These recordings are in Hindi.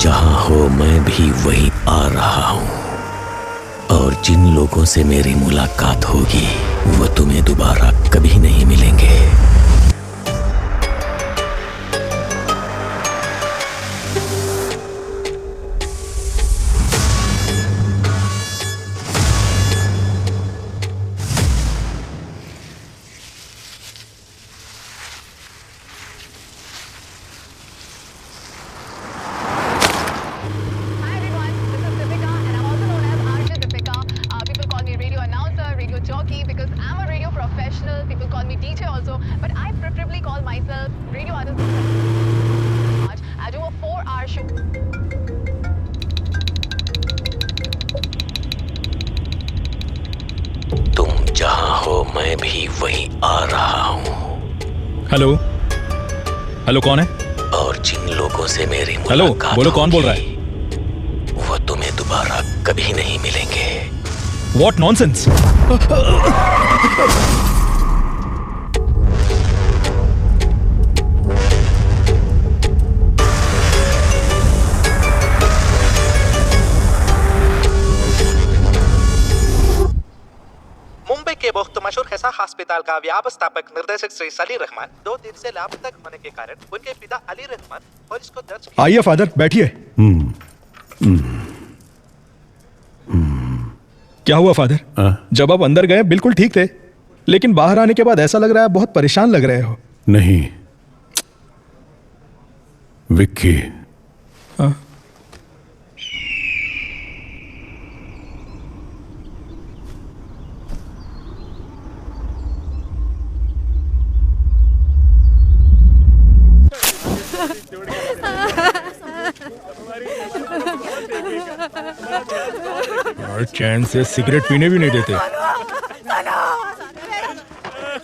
जहां हो मैं भी वहीं आ रहा हूं, और जिन लोगों से मेरी मुलाकात होगी वो तुम्हें दोबारा कभी नहीं मिलेंगे। मैं भी वहीं आ रहा हूँ। हेलो हेलो, कौन है? और जिन लोगों से मेरी हेलो, मुलाकात बोलो कौन बोल रहा है? वो तुम्हें दोबारा कभी नहीं मिलेंगे। What nonsense! मुंबई के बहुत मशहूर खैसा अस्पताल का व्यवस्थापक निर्देशक श्री सली रहमान 2 दिन से लापता होने के कारण उनके पिता अली रहमान पुलिस को दर्ज किया। आइए फादर, बैठिए। क्या हुआ फादर? जब आप अंदर गए बिल्कुल ठीक थे, लेकिन बाहर आने के बाद ऐसा लग रहा है बहुत परेशान लग रहे हो। नहीं विक्की, और चैन से सिगरेट पीने भी नहीं देते।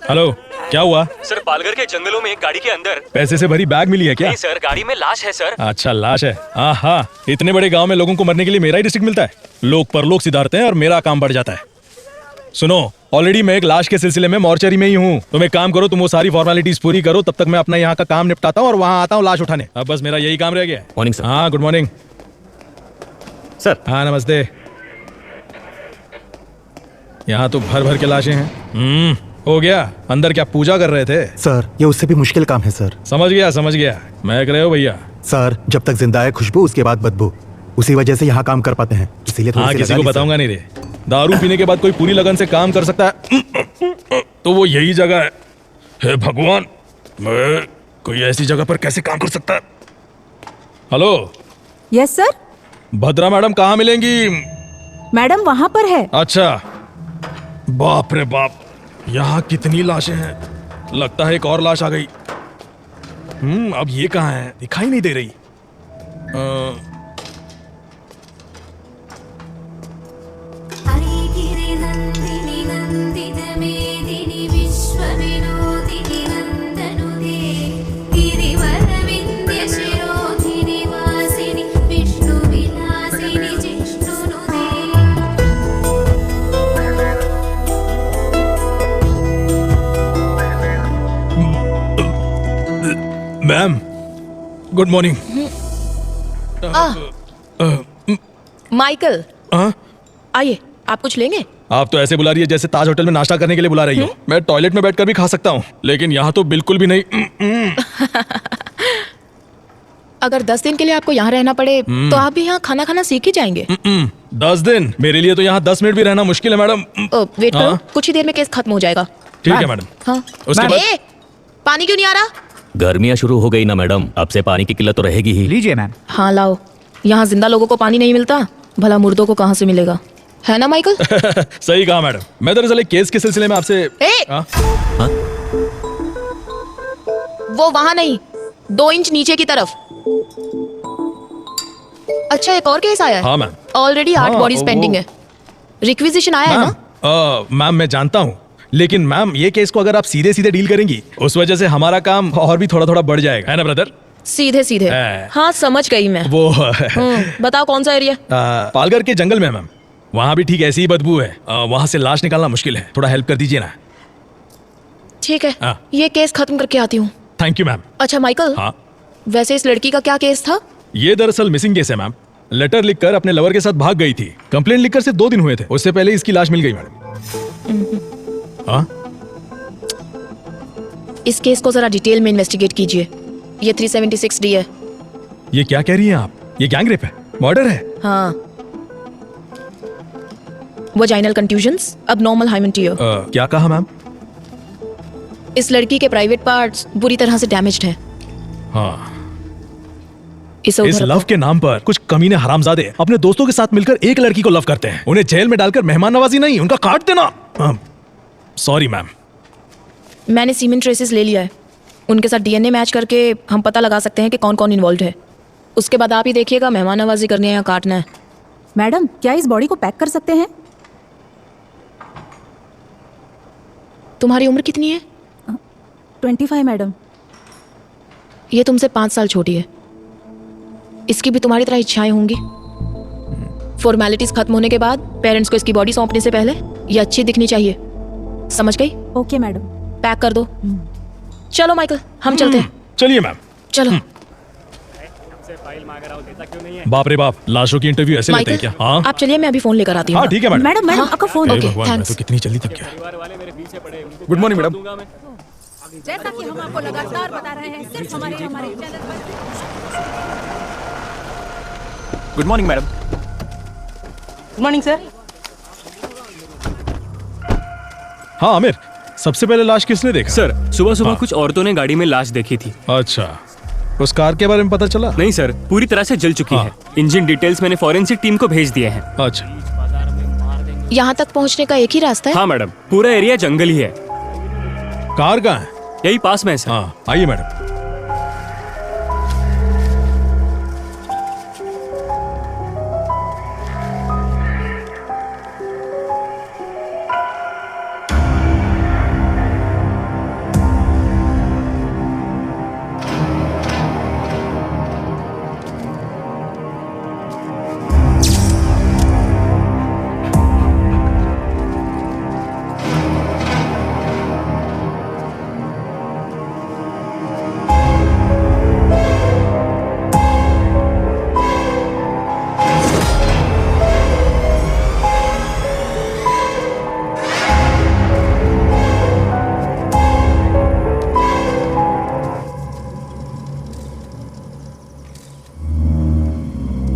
हेलो, क्या हुआ? सर, पालघर के जंगलों में एक गाड़ी के अंदर पैसे से भरी बैग मिली है क्या? नहीं सर, गाड़ी में लाश है सर। अच्छा, लाश है। हाँ, इतने बड़े गांव में लोगों को मरने के लिए मेरा ही डिस्ट्रिक्ट मिलता है। लोग परलोक सिधारते हैं और मेरा काम बढ़ जाता है। सुनो, ऑलरेडी मैं एक लाश के सिलसिले में मॉर्चरी में ही हूँ। तुम एक काम करो, तुम वो सारी फॉर्मेलिटीज पूरी करो, तब तक मैं अपना यहाँ का काम निपटाता हूँ और वहाँ आता हूँ लाश उठाने। अब बस मेरा यही काम रह गया है। Morning sir. हाँ, गुड मॉर्निंग सर। हाँ, नमस्ते। यहाँ तो भर भर के लाशें हैं। हो गया। अंदर क्या पूजा कर रहे थे? सर, ये उससे भी मुश्किल काम है सर। समझ गया। महक रहे हो भैया? सर, जब तक जिंदा है खुशबू, उसके बाद बदबू, उसी वजह से यहाँ काम कर पाते हैं, इसीलिए हाँ, किसी को बताऊंगा नहीं रे। दारू पीने के बाद कोई पूरी लगन से काम कर सकता है तो वो यही जगह है। हे भगवान, मैं कोई ऐसी जगह पर कैसे काम कर सकता है? Hello. Yes sir. Bhadra madam कहाँ मिलेंगी? मैडम वहाँ पर है। अच्छा, बाप रे बाप, यहाँ कितनी लाशें हैं। लगता है एक और लाश आ गई। अब ये कहाँ है? दिखाई नहीं दे रही। Ma'am, good morning. माइकल, आइए, आप कुछ लेंगे? आप तो ऐसे बुला रही है जैसे ताज होटल में नाश्ता करने के लिए बुला रही हो। मैं टॉयलेट में बैठकर भी खा सकता हूँ, लेकिन यहाँ तो बिल्कुल भी नहीं। अगर 10 दिन के लिए आपको यहाँ रहना पड़े तो आप भी यहाँ खाना खाना सीख ही जाएंगे। 10 दिन? मेरे लिए तो यहाँ 10 मिनट भी रहना मुश्किल है मैडम। वेट करो, कुछ ही देर में केस खत्म हो जाएगा। ठीक है मैडम। हाँ। उसके बाद पानी क्यों नहीं आ रहा? गर्मियाँ शुरू हो गई ना मैडम, अब से पानी की किल्लत तो रहेगी ही। लीजिए मैम। हाँ लाओ, यहाँ जिंदा लोगों को पानी नहीं मिलता, भला मुर्दों को कहाँ से मिलेगा, है ना माइकल? सही कहा मैडम। मैं दरअसल एक केस के सिलसिले में आपसे वो वहाँ नहीं, 2 इंच नीचे की तरफ। अच्छा, एक और केस आया है? हाँ मैम। ऑलरेडी 8 बॉडीज पेंडिंग है। रिक्विजिशन आया है ना? मैम मैं जानता हूँ, लेकिन मैम ये केस को अगर आप सीधे सीधे डील करेंगी, उस वजह से हमारा काम और भी थोड़ा थोड़ा बढ़ जाएगा, है ना ब्रदर? सीधे सीधे। हाँ, समझ गई मैं। वो बताओ कौन सा एरिया? पालघर के जंगल में मैम। वहाँ भी ठीक ऐसी ही बदबू है। वहाँ से लाश निकालना मुश्किल है, थोड़ा हेल्प कर दीजिए ना। ठीक है, ये केस खत्म करके आती हूँ। Thank you ma'am. अच्छा माइकल, हाँ? वैसे इस लड़की का क्या केस था? ये दरअसल मिसिंग केस है मैम। लेटर लिखकर अपने लवर के साथ भाग गई थी। कंप्लेंट लिखकर सिर्फ 2 दिन हुए थे, उससे पहले इसकी लाश मिल गई मैडम। हाँ, इस केस को जरा डिटेल में इन्वेस्टिगेट कीजिए। ये 376D है। ये क्या कह रही हैं आप? ये गैंग रेप है, मर्डर है। हाँ, vaginal contusions, abnormal hymen tear. क्या कहा मैम? इस लड़की के प्राइवेट पार्ट्स बुरी तरह से डैमेज्ड हैं। हाँ, इसे इस उधर लव के नाम पर कुछ कमीने हरामजादे अपने दोस्तों के साथ मिलकर एक लड़की को लव करते हैं। उन्हें जेल में डालकर मेहमान नवाजी नहीं, उनका काट देना। Sorry ma'am. मैंने सीमेंट ट्रेसेस ले लिया है। उनके साथ DNA मैच करके हम पता लगा सकते हैं कि कौन कौन इन्वॉल्व है। उसके बाद आप ही देखिएगा मेहमान नवाजी करनी है या काटना है। मैडम क्या इस बॉडी को पैक कर सकते हैं? तुम्हारी उम्र कितनी है? 25 मैडम। ये तुमसे 5 साल छोटी है। इसकी भी तुम्हारी तरह इच्छाएं होंगी। फॉर्मेलिटीज खत्म होने के बाद पेरेंट्स को इसकी बॉडी सौंपने से पहले ये अच्छी दिखनी चाहिए। समझ गई? Okay madam. पैक कर दो। चलो माइकल, हम चलते हैं। चलिए मैम। चलो। बाप रे बाप, लाशों की इंटरव्यू ऐसे लेते हैं माइकल, क्या? हाँ आप चलिए, मैं अभी फोन लेकर आती हूँ। हाँ ठीक है मैडम। मैडम मैडम आपका फोन। हे ओके, भगवान, मैं थैंक्स। तो कितनी जल्दी थक गया। Good morning madam. जैसा कि हम आपको लगातार बता रहे हैं, सिर्फ हमारे चैनल पर। Good morning madam. Good morning sir. हाँ आमिर, सबसे पहले लाश किसने देखा? सर, सुबह सुबह हाँ। कुछ औरतों ने गाड़ी में लाश देखी थी। अच्छा, उस कार के बारे में पता चला? नहीं सर, पूरी तरह से जल चुकी हाँ। है। इंजन डिटेल्स मैंने फॉरेंसिक टीम को भेज दिए हैं। अच्छा, यहाँ तक पहुँचने का एक ही रास्ता है। हाँ मैडम, पूरा एरिया जंगल ही है। कार कहाँ है? यही पास में है सर। हाँ आइए मैडम।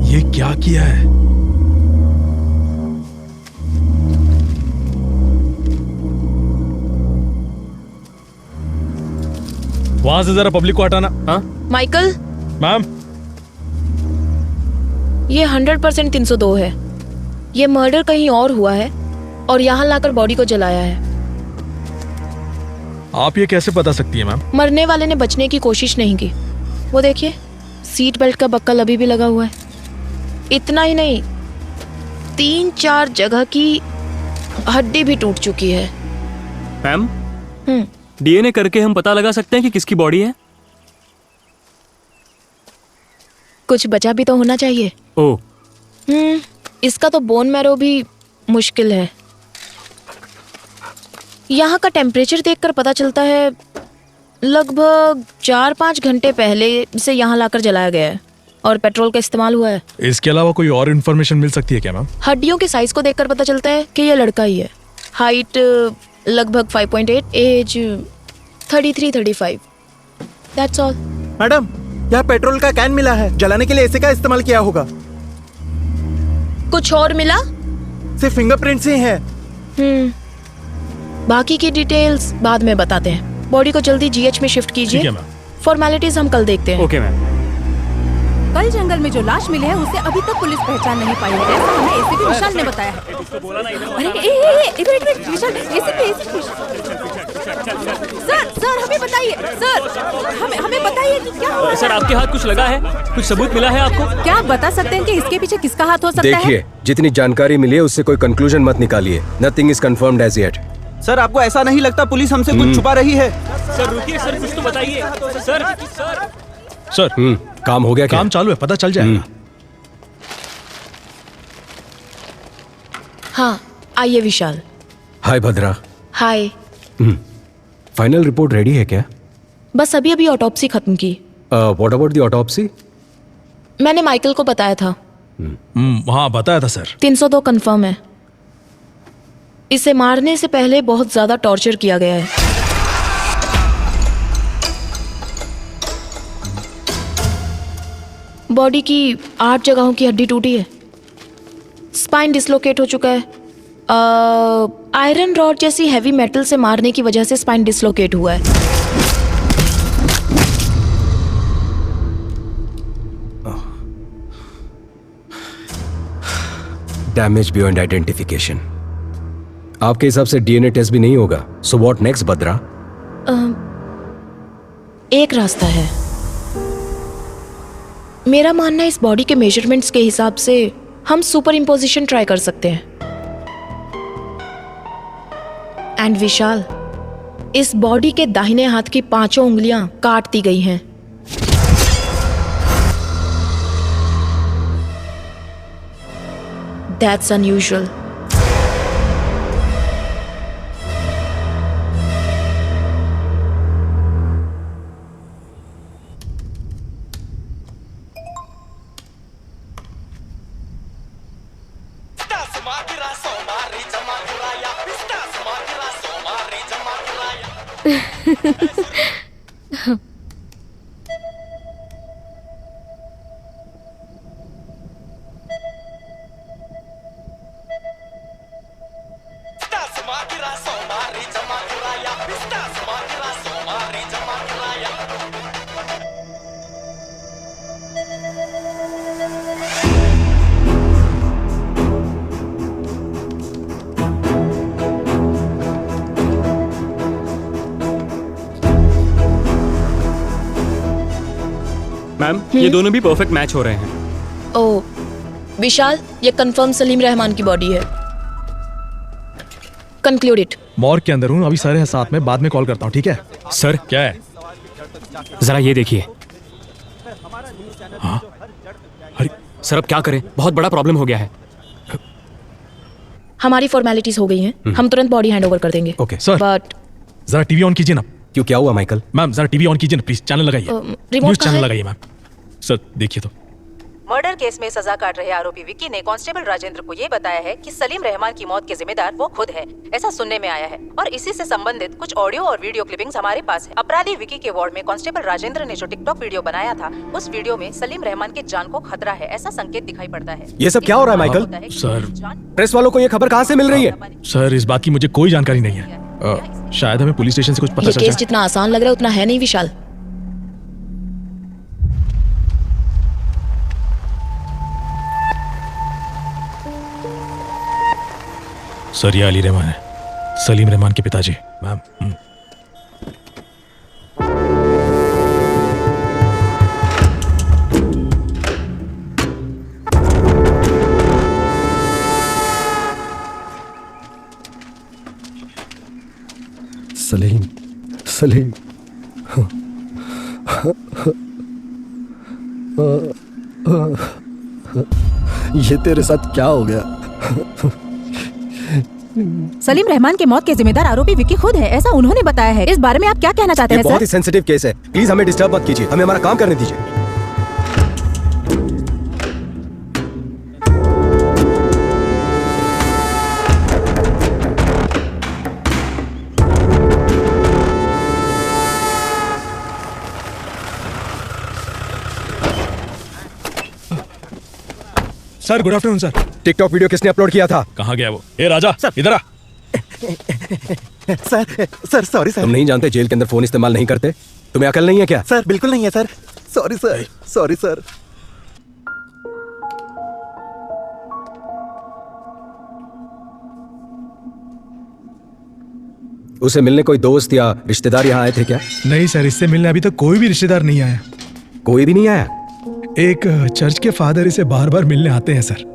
ये क्या किया है? वहां से जरा पब्लिक को हटाना। हाँ माइकल, मैम, ये 100% 302 है। ये मर्डर कहीं और हुआ है और यहाँ लाकर बॉडी को जलाया है। आप ये कैसे बता सकती है मैम? मरने वाले ने बचने की कोशिश नहीं की। वो देखिए, सीट बेल्ट का बक्कल अभी भी लगा हुआ है। इतना ही नहीं, 3-4 जगह की हड्डी भी टूट चुकी है। मैम, हम्म, DNA करके हम पता लगा सकते हैं कि किसकी बॉडी है? कुछ बचा भी तो होना चाहिए। ओह, इसका तो बोन मैरो भी मुश्किल है। यहाँ का टेम्परेचर देखकर पता चलता है लगभग 4-5 घंटे पहले से यहाँ लाकर जलाया गया है और पेट्रोल का इस्तेमाल हुआ है। इसके अलावा कोई और इन्फॉर्मेशन मिल सकती है क्या मैम? हड्डियों के साइज को देखकर पता चलता है कि ये लड़का ही है। हाइट लगभग 5.8, एज 33-35। That's all. मैडम, यहाँ पेट्रोल का कैन मिला है, जलाने के लिए ऐसे का इस्तेमाल किया होगा। कुछ और मिला? सिर्फ फिंगरप्रिंट्स ही हैं। बाकी की डिटेल्स बाद में बताते हैं। बॉडी को जल्दी GH में शिफ्ट ठीक कीजिए। है मैम। फॉर्मेलिटीज हम कल देखते हैं। Okay ma'am. कल जंगल में जो लाश मिली है उसे अभी तक पुलिस पहचान नहीं पाई है, ऐसा हमें एसीपी विशाल ने बताया है। अरे एक विशाल, एसीपी सर हमें बताइए, सर हमें बताइए कि क्या हुआ है? सर, आपके हाथ कुछ लगा है? कुछ सबूत मिला है आपको? क्या आप बता सकते हैं कि इसके पीछे किसका हाथ हो सकता है? देखिए, जितनी जानकारी मिली है उससे कोई कंक्लूजन मत निकालिए। Nothing is confirmed as yet. Sir, आपको ऐसा नहीं लगता पुलिस हमसे कुछ छुपा रही है? सर रुकिए सर, कुछ तो बताइए। सर सर, काम हो गया क्या? काम चालू है, पता चल जाएगा। हाँ, आइए विशाल। हाय भद्रा। हाय। फाइनल रिपोर्ट रेडी है क्या? बस अभी ऑटोप्सी खत्म की। What about the autopsy? मैंने माइकल को बताया था। हाँ बताया था सर। 302 कंफर्म है। इसे मारने से पहले बहुत ज्यादा टॉर्चर किया गया है। बॉडी की 8 जगहों की हड्डी टूटी है। स्पाइन डिसलोकेट हो चुका है। आयरन रॉड जैसी हैवी मेटल से मारने की वजह से स्पाइन डिसलोकेट हुआ है। Damage beyond identification. आपके हिसाब से डीएनए टेस्ट भी नहीं होगा। So what next Bhadra? एक रास्ता है। मेरा मानना है इस बॉडी के मेजरमेंट्स के हिसाब से हम सुपर इम्पोजिशन ट्राई कर सकते हैं। एंड विशाल, इस बॉडी के दाहिने हाथ की 5 उंगलियां काट दी गई हैं। That's unusual. मैम, ये दोनों भी परफेक्ट मैच हो रहे हैं। ओ विशाल, ये कंफर्म सलीम रहमान की बॉडी है। Conclude it. मॉर्ग के अंदर हूँ, अभी सारे हैं साथ में, बाद में कॉल करता हूँ, ठीक है? सर, क्या है? जरा ये देखिए। हाँ? अरे सर, अब क्या करें? बहुत बड़ा प्रॉब्लम हो गया है। हमारी फॉर्मेलिटीज हो गई हैं। हम तुरंत बॉडी हैंड ओवर कर देंगे। Okay sir. बट जरा टीवी ऑन कीजिए ना। क्यों, क्या हुआ माइकल? मैम जरा टीवी ऑन कीजिए ना प्लीज, चैनल लगाइए। रिमोट न्यूज कहाँ चैनल है? लगाइए मैम। सर देखिए तो। मर्डर केस में सजा काट रहे आरोपी विक्की ने कांस्टेबल राजेंद्र को ये बताया है कि सलीम रहमान की मौत के जिम्मेदार वो खुद है। ऐसा सुनने में आया है और इसी से संबंधित कुछ ऑडियो और वीडियो क्लिपिंग्स हमारे पास है। अपराधी विक्की के वार्ड में कांस्टेबल राजेंद्र ने जो टिकटॉक वीडियो बनाया था, उस वीडियो में सलीम रहमान के जान को खतरा है ऐसा संकेत दिखाई पड़ता है। ये सब क्या हो रहा है माइकल? सर, प्रेस वालों को ये खबर कहाँ से मिल रही है? सर इस बात की मुझे कोई जानकारी नहीं है। शायद हमें पुलिस स्टेशन से कुछ पता ये चल केस जाए। जितना आसान लग रहा है उतना है नहीं विशाल। सर ये अली रहमान है, सलीम रहमान के पिताजी। मैम सलीम, सलीम, ये तेरे साथ क्या हो गया? सलीम रहमान की मौत के जिम्मेदार आरोपी विक्की खुद है, ऐसा उन्होंने बताया है। इस बारे में आप क्या कहना चाहते ये हैं बहुत सर? ही सेंसिटिव केस है, प्लीज हमें डिस्टर्ब मत कीजिए, हमें हमारा काम करने दीजिए। Sir good afternoon sir. TikTok video किसने अपलोड किया था? कहाँ गया वो? ए राजा इधर आ। Sir, sir sorry sir. तुम नहीं जानते जेल के अंदर फोन इस्तेमाल नहीं करते? तुम्हें अकल नहीं है क्या? सर बिल्कुल नहीं है sir. Sorry sir, sorry sir. उसे मिलने कोई दोस्त या रिश्तेदार यहाँ आए थे क्या? नहीं सर, इससे मिलने अभी तक कोई भी रिश्तेदार नहीं आया। कोई भी नहीं आया? एक चर्च के फादर इसे बार बार मिलने आते हैं सर।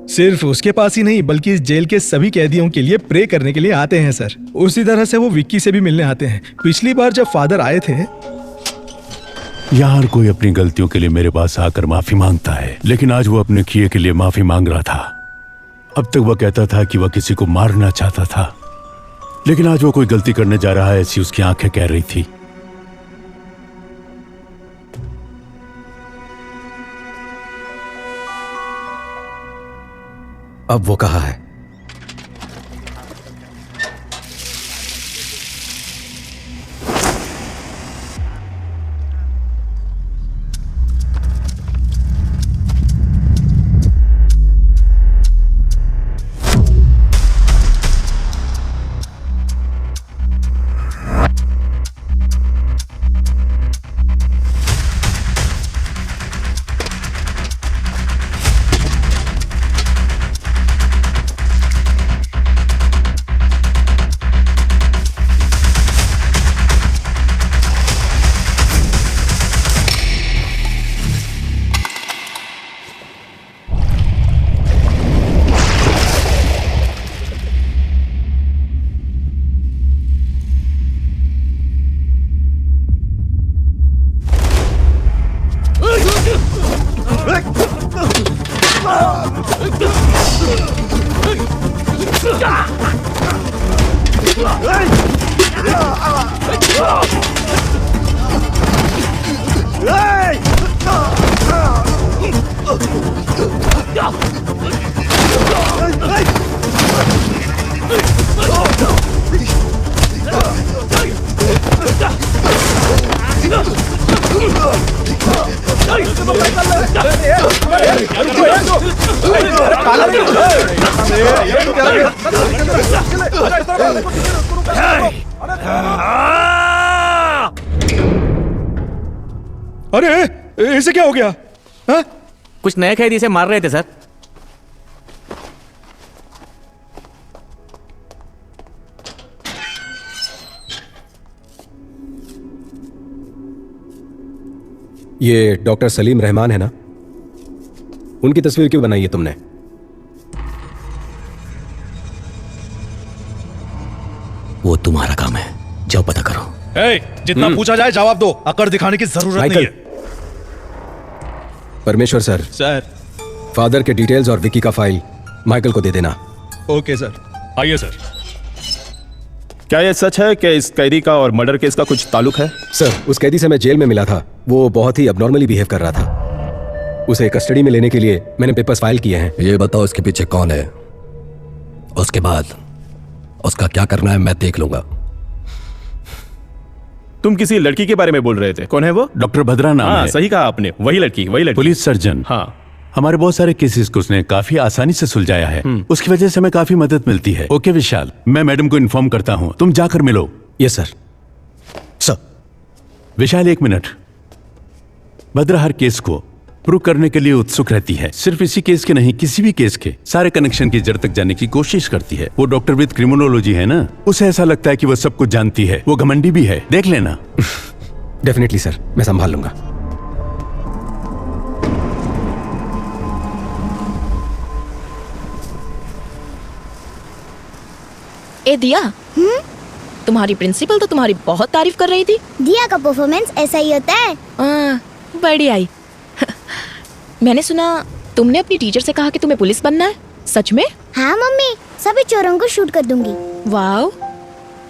सिर्फ उसके पास ही नहीं बल्कि इस जेल के सभी कैदियों के लिए प्रे करने के लिए आते हैं सर। उसी तरह से वो विक्की से भी मिलने आते हैं। पिछली बार जब फादर आए थे, यार कोई अपनी गलतियों के लिए मेरे पास आकर माफी मांगता है, लेकिन आज वो अपने किए के लिए माफी मांग रहा था। अब तक वह कहता था कि वह किसी को मारना चाहता था, लेकिन आज वो कोई गलती करने जा रहा है ऐसी उसकी आंखें कह रही थी। अब वो कहाँ है? अरे इसे क्या हो गया? हा? कुछ नए कैदी से मार रहे थे सर। ये डॉक्टर सलीम रहमान है ना? उनकी तस्वीर क्यों बनाई है तुमने? वो तुम्हारा काम है, जाओ पता करो। जितना पूछा जाए जवाब दो, अकड़ दिखाने की जरूरत नहीं है। परमेश्वर सर, फादर के डिटेल्स और विकी का फाइल माइकल को दे देना। Okay sir. आइए सर। क्या यह सच है कि इस कैदी का और मर्डर केस का कुछ ताल्लुक है? सर, उस कैदी से मैं जेल में मिला था। वो बहुत ही अबनॉर्मली बिहेव कर रहा था। उसे कस्टडी में लेने के लिए मैंने पेपर्स फाइल किए हैं। ये बताओ इसके पीछे कौन है, उसके बाद उसका क्या करना है मैं देख लूंगा। तुम किसी लड़की के बारे में बोल रहे थे, कौन है वो? डॉक्टर भद्रा नाम है। सही कहा आपने, वही लड़की। Police surgeon. हाँ, हमारे बहुत सारे केसेस को उसने काफी आसानी से सुलझाया है। उसकी वजह से हमें काफी मदद मिलती है। ओके विशाल, मैं मैडम को इन्फॉर्म करता हूँ, तुम जाकर मिलो। Yes sir. सर। विशाल, एक मिनट। भद्रा हर केस को प्रूव करने के लिए उत्सुक रहती है। सिर्फ इसी केस के नहीं, किसी भी केस के सारे कनेक्शन की जड़ तक जाने की कोशिश करती है। वो डॉक्टर विद क्रिमिनोलॉजी है ना, उसे ऐसा लगता है कि वो सब कुछ जानती है। वो घमंडी भी है, देख लेना। डेफिनेटली सर, मैं संभाल लूंगा। ए दिया, तुम्हारी प्रिंसिपल तो तुम्हारी बहुत तारीफ कर रही थी। दिया का परफॉर्मेंस ऐसा ही होता है। बढ़िया आई। मैंने सुना तुमने अपनी टीचर से कहा कि तुम्हें पुलिस बनना है, सच में? हाँ मम्मी, सभी चोरों को शूट कर दूंगी। वाओ,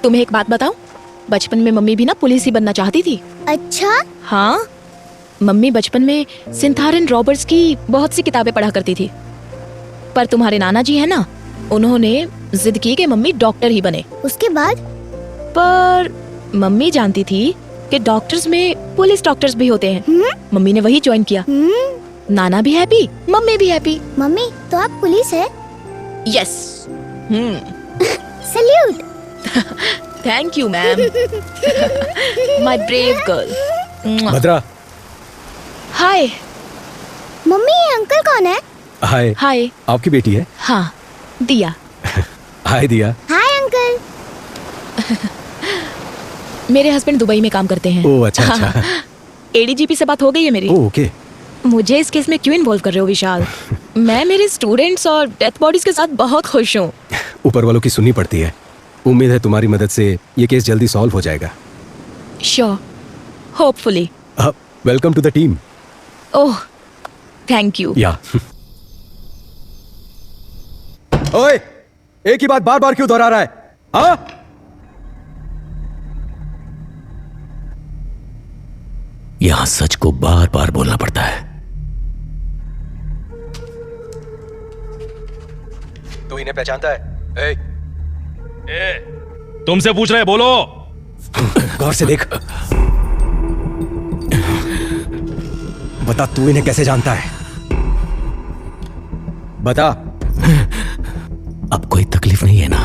तुम्हें एक बात बताऊं, बचपन में मम्मी भी ना पुलिस ही बनना चाहती थी। अच्छा? हाँ, मम्मी बचपन में सिंथारन रॉबर्ट्स की बहुत सी किताबें पढ़ा करती थी। पर तुम्हारे नाना जी है ना, उन्होंने जिद की कि मम्मी डॉक्टर ही बने। उसके बाद? पर मम्मी जानती थी कि डॉक्टर्स में पुलिस डॉक्टर्स भी होते हैं। मम्मी ने वही ज्वाइन किया। नाना भी हैप्पी, मम्मी भी हैप्पी। मम्मी, तो आप पुलिस है? Yes. Salute. Thank you ma'am. My brave girl. Bhadra. Hi. Mummy, ये अंकल कौन है? हाय। हाय। आपकी बेटी है? हाँ, दिया। हाय दिया। Hi uncle. मेरे हस्बैंड दुबई में काम करते हैं। ओह अच्छा अच्छा। एडीजीपी से बात हो गई है मेरी। ओके। मुझे इस केस में क्यों इन्वॉल्व कर रहे हो विशाल? मैं मेरे स्टूडेंट्स और डेथ बॉडीज के साथ बहुत खुश हूँ। ऊपर वालों की सुननी पड़ती है। उम्मीद है तुम्हारी मदद से ये केस जल्दी सॉल्व हो जाएगा। Sure, hopefully. Welcome to the team. Oh, thank you. Yeah. ओए, एक ही बात बार बार क्यों दोहरा रहा है? हाँ? यहां सच को बार बार बोलना पड़ता है। इन्हें पहचानता है? तुमसे पूछ रहे, बोलो। गौर से देख। बता तू इन्हें कैसे जानता है? बता। अब कोई तकलीफ नहीं है ना,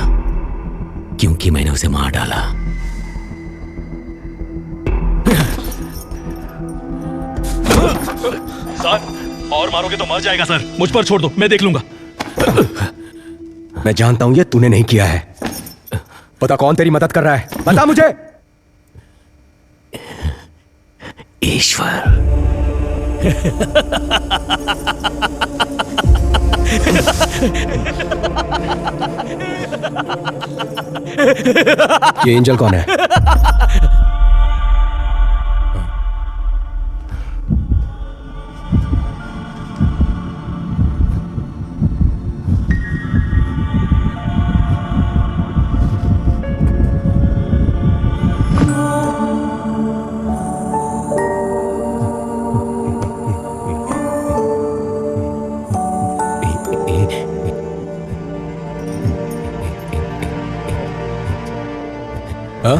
क्योंकि मैंने उसे मार डाला। सर, और मारोगे तो मर जाएगा सर। मुझ पर छोड़ दो, मैं देख लूंगा। मैं जानता हूं ये तूने नहीं किया है। पता कौन तेरी मदद कर रहा है? बता मुझे। ईश्वर। ये एंजल कौन है? हाँ?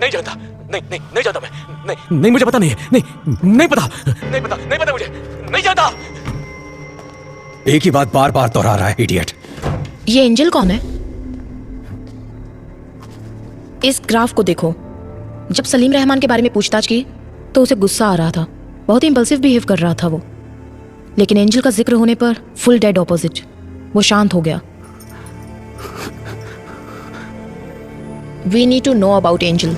नहीं जानता, नहीं जानता मैं। नहीं मुझे पता नहीं है। नहीं पता मुझे। नहीं जानता। एक ही बात बार बार दोहरा रहा है, इडियट। ये एंजल कौन है? इस ग्राफ को देखो। जब सलीम रहमान के बारे में पूछताछ की तो उसे गुस्सा आ रहा था, बहुत इंपल्सिव बिहेव कर रहा था वो। लेकिन एंजल का जिक्र होने पर फुल डेड ऑपोजिट, वो शांत हो गया। We need to know about Angel.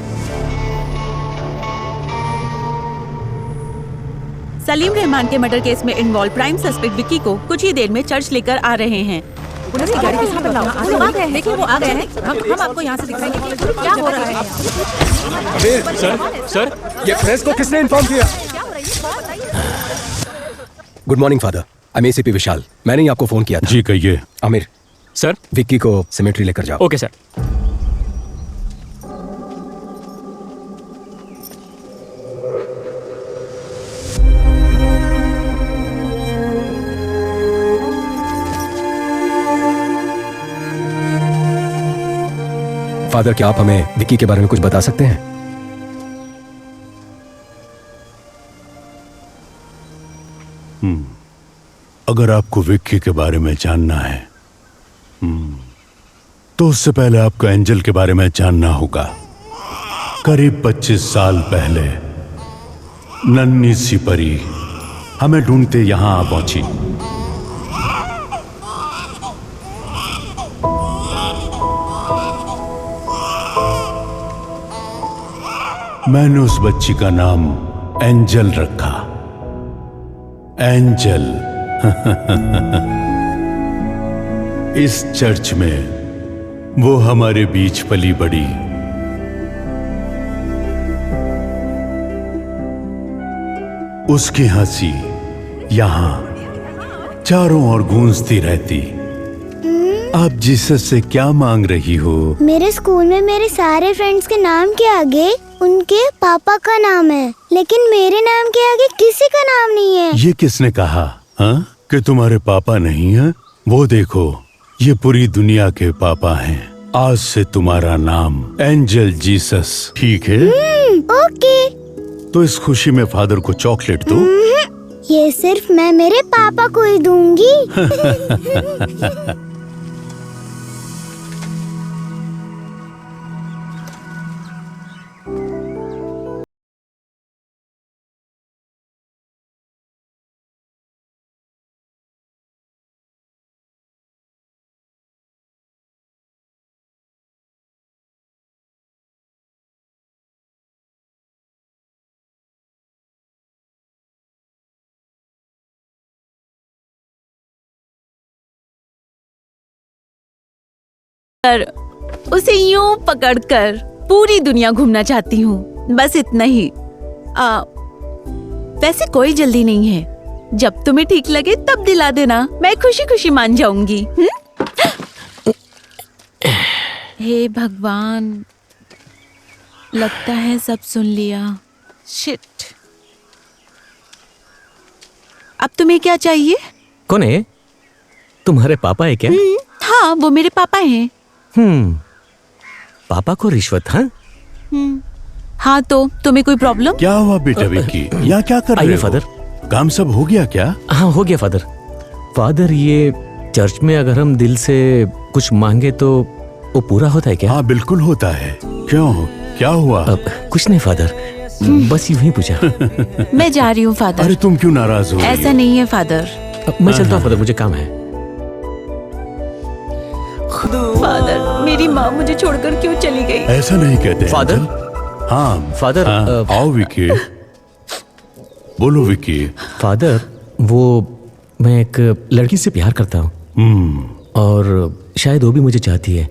Salim Rahman के मर्डर केस में इन्वॉल्व प्राइम सस्पेक्ट विक्की को कुछ ही देर में चर्च लेकर आ रहे हैं। पुलिस की गाड़ी के साथ आ गए हैं। देखिए वो आ गए हैं। हम आपको यहाँ से दिखाएंगे क्या हो रहा है। सर, ये प्रेस को किसने इन्फॉर्म किया? Good morning father, I am ACP Vishal. मैंने ही आपको फोन किया था। जी कहिए। आमिर सर, विक्की को सिमेट्री लेकर जाओ। Okay sir. फादर, क्या आप हमें विक्की के बारे में कुछ बता सकते हैं? अगर आपको विक्की के बारे में जानना है तो उससे पहले आपको एंजल के बारे में जानना होगा। करीब 25 साल पहले नन्ही सी परी हमें ढूंढते यहां आ पहुंची। मैंने उस बच्ची का नाम एंजल रखा। एंजल। इस चर्च में वो हमारे बीच पली बड़ी। उसकी हंसी यहां चारों ओर गूंजती रहती। आप जीसस से क्या मांग रही हो? मेरे स्कूल में मेरे सारे फ्रेंड्स के नाम के आगे उनके पापा का नाम है, लेकिन मेरे नाम के आगे किसी का नाम नहीं है। ये किसने कहा कि तुम्हारे पापा नहीं हैं? वो देखो, ये पूरी दुनिया के पापा हैं। आज से तुम्हारा नाम एंजल जीसस, ठीक है? ओके। तो इस खुशी में फादर को चॉकलेट दो। ये सिर्फ मैं मेरे पापा को ही दूंगी। उसे यूं पकड़कर पूरी दुनिया घूमना चाहती हूँ, बस इतना ही। वैसे कोई जल्दी नहीं है, जब तुम्हें ठीक लगे तब दिला देना, मैं खुशी खुशी मान जाऊंगी। हे भगवान, लगता है सब सुन लिया। शिट। अब तुम्हें क्या चाहिए? कौन है? तुम्हारे पापा है क्या? हाँ, वो मेरे पापा हैं। पापा को रिश्वत? हाँ हाँ, तो तुम्हें कोई प्रॉब्लम? क्या हुआ बेटा विक्की? यहाँ क्या कर रहे हो? फादर, काम सब हो गया क्या? हाँ हो गया फादर। फादर, ये चर्च में अगर हम दिल से कुछ मांगे तो वो पूरा होता है क्या? हाँ बिल्कुल होता है। क्यों, क्या हुआ? कुछ नहीं फादर, बस यूं ही पूछा। मैं जा रही हूँ फादर। अरे तुम क्यों नाराज हो? ऐसा नहीं है फादर। मैं चलता हूँ फादर, मुझे काम है। फादर, मेरी माँ मुझे छोड़कर क्यों चली गई? ऐसा नहीं कहते फादर। हाँ फादर, आओ विक्की, बोलो विक्की। फादर, वो मैं एक लड़की से प्यार करता हूँ और शायद वो भी मुझे चाहती है,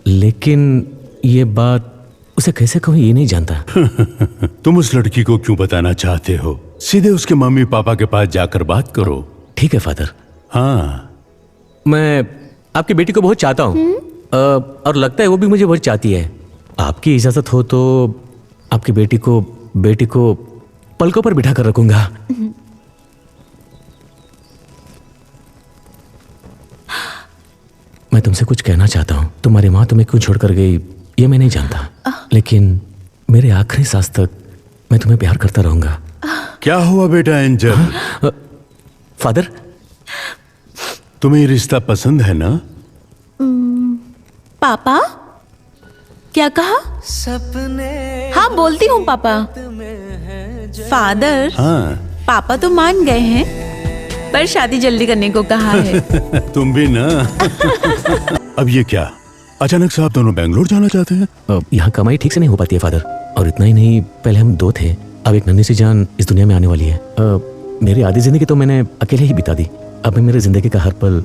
लेकिन ये बात उसे कैसे कहूँ ये नहीं जानता। तुम उस लड़की को क्यों बताना चाहते हो? सीधे उसके मम्मी पापा के पास जाकर बात करो। ठीक है फादर। हाँ, मैं आपकी बेटी को बहुत चाहता हूँ और लगता है वो भी मुझे बहुत चाहती है। आपकी इजाजत हो तो आपकी बेटी को पलकों पर बिठा कर रखूंगा। मैं तुमसे कुछ कहना चाहता हूँ। तुम्हारी माँ तुम्हें क्यों छोड़कर गई ये मैं नहीं जानता, लेकिन मेरे आखिरी सांस तक मैं तुम्हें प्यार करता रहूंगा। क्या हुआ बेटा एंजल? फादर, तुम्हें ये रिश्ता पसंद है ना? पापा, क्या कहा? हाँ बोलती हूँ पापा। फादर, हाँ पापा तो मान गए हैं, पर शादी जल्दी करने को कहा है। तुम भी ना। अब ये क्या, अचानक से आप दोनों बेंगलोर जाना चाहते हैं? यहाँ कमाई ठीक से नहीं हो पाती है फादर, और इतना ही नहीं, पहले हम दो थे, अब एक नन्ही सी जान इस दुनिया में आने वाली है। मेरी आधी जिंदगी तो मैंने अकेले ही बिता दी। अब मैं मेरी जिंदगी का हर पल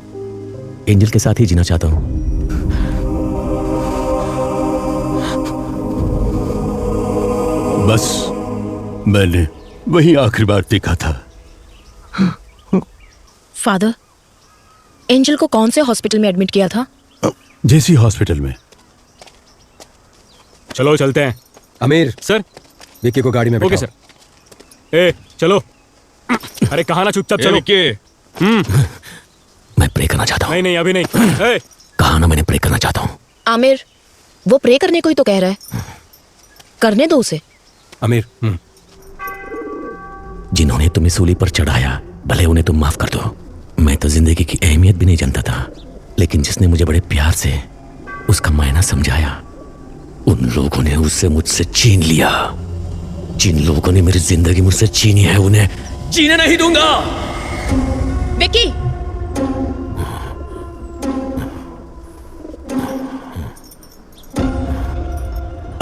एंजल के साथ ही जीना चाहता हूँ। बस मैंने वही आखिरी बार देखा था। फादर, एंजल को कौन से हॉस्पिटल में एडमिट किया था? जेसी हॉस्पिटल में। चलो चलते हैं। अमीर सर, विक्की को गाड़ी में ओके बैठाओ। सर। ए चलो। अरे कहाँ ना, चुपचाप चलो। मैं प्रे करना चाहता हूँ। नहीं अभी नहीं। कहा ना मैंने प्रे करना चाहता हूँ। आमिर, वो प्रे करने को ही तो कह रहा है, करने दो उसे। अमीर, जिन्होंने तुम्हें सूली पर चढ़ाया, भले उन्हें तुम माफ कर दो। मैं तो जिंदगी की अहमियत भी नहीं जानता था, लेकिन जिसने मुझे बड़े प्यार से उसका मायना समझाया, उन लोगों ने उससे मुझसे छीन लिया। जिन लोगों ने मेरी जिंदगी मुझसे छीनी है, उन्हें जीने नहीं दूंगा। विक्की,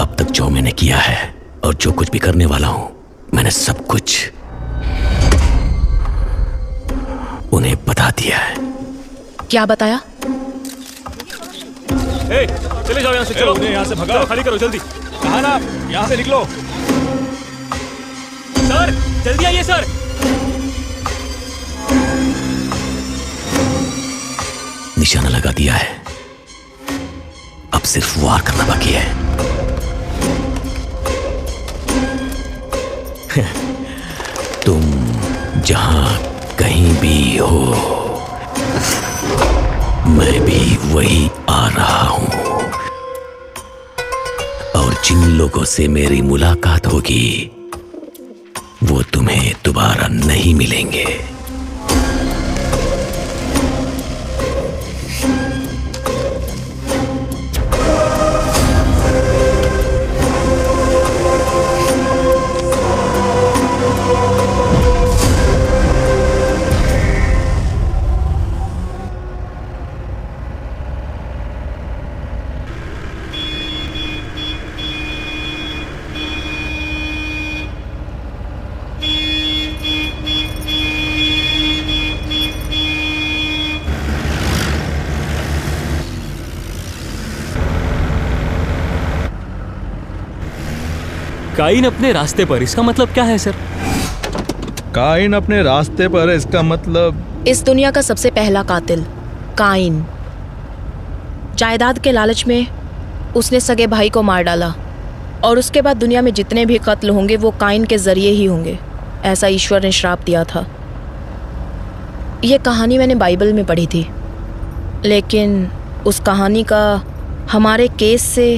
अब तक जो मैंने किया है और जो कुछ भी करने वाला हूं, मैंने सब कुछ उन्हें बता दिया है। क्या बताया? चले जाओ यहाँ से, चलो उन्हें यहाँ से भगाओ, खाली करो जल्दी। कहा ना, यहाँ से निकलो। सर जल्दी आइए सर। निशाना लगा दिया है, अब सिर्फ वार करना बाकी है। तुम जहां कहीं भी हो, मैं भी वही आ रहा हूं, और जिन लोगों से मेरी मुलाकात होगी वो तुम्हें दोबारा नहीं मिलेंगे। काइन अपने रास्ते पर, इसका मतलब क्या है सर? काइन अपने रास्ते पर, इसका मतलब इस दुनिया का सबसे पहला कातिल काइन। जायदाद के लालच में उसने सगे भाई को मार डाला, और उसके बाद दुनिया में जितने भी कत्ल होंगे वो काइन के जरिए ही होंगे। ऐसा ईश्वर ने श्राप दिया था। ये कहानी मैंने बाइबल में पढ़ी थी, लेकिन उस कहानी का हमारे केस से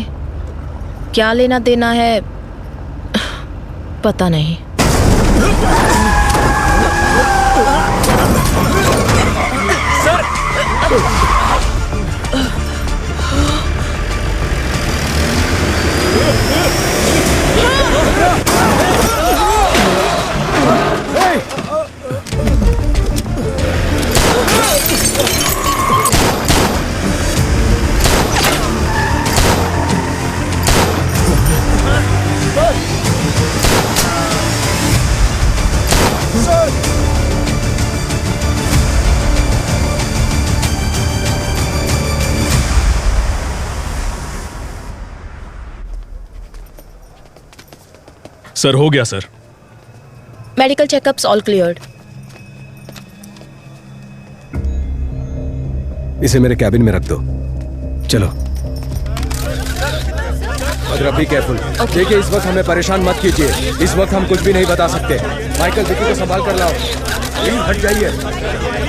क्या लेना देना है पता नहीं। सर हो गया sir. Medical checkups all cleared. इसे मेरे कैबिन में रख दो। चलो अगर बी केयरफुल। देखिए इस वक्त हमें परेशान मत कीजिए, इस वक्त हम कुछ भी नहीं बता सकते। माइकल विकी को संभाल कर लाओ, प्लीज हट जाइए।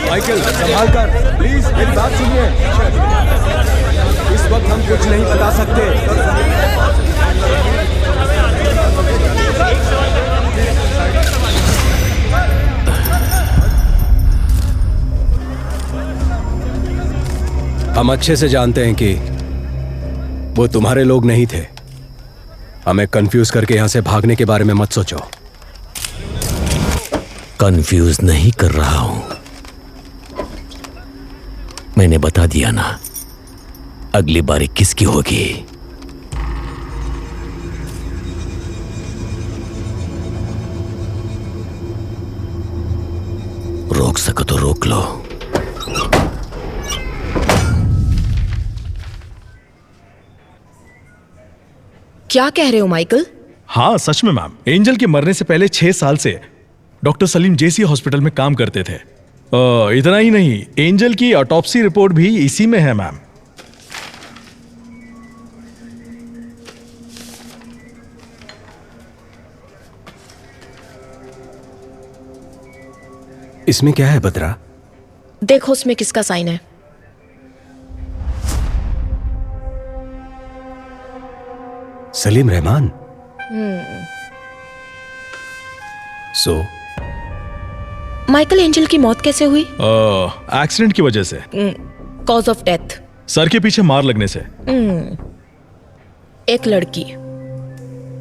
माइकल संभाल कर, प्लीज मेरी बात सुनिए। इस वक्त हम कुछ नहीं बता सकते। हम अच्छे से जानते हैं कि वो तुम्हारे लोग नहीं थे। हमें कंफ्यूज करके यहां से भागने के बारे में मत सोचो। कंफ्यूज नहीं कर रहा हूं, मैंने बता दिया ना, अगली बारी किसकी होगी। रोक सको तो रोक लो। क्या कह रहे हो माइकल? हाँ सच में मैम, एंजल के मरने से पहले 6 साल से डॉक्टर सलीम जेसी हॉस्पिटल में काम करते थे। इतना ही नहीं, एंजल की ऑटोप्सी रिपोर्ट भी इसी में है मैम। इसमें क्या है बत्रा? देखो उसमें किसका साइन है। Salim Rahman. So Michael, angel की मौत कैसे हुई? एक्सीडेंट की वजह से। Cause of death? सर के पीछे मार लगने से। एक लड़की,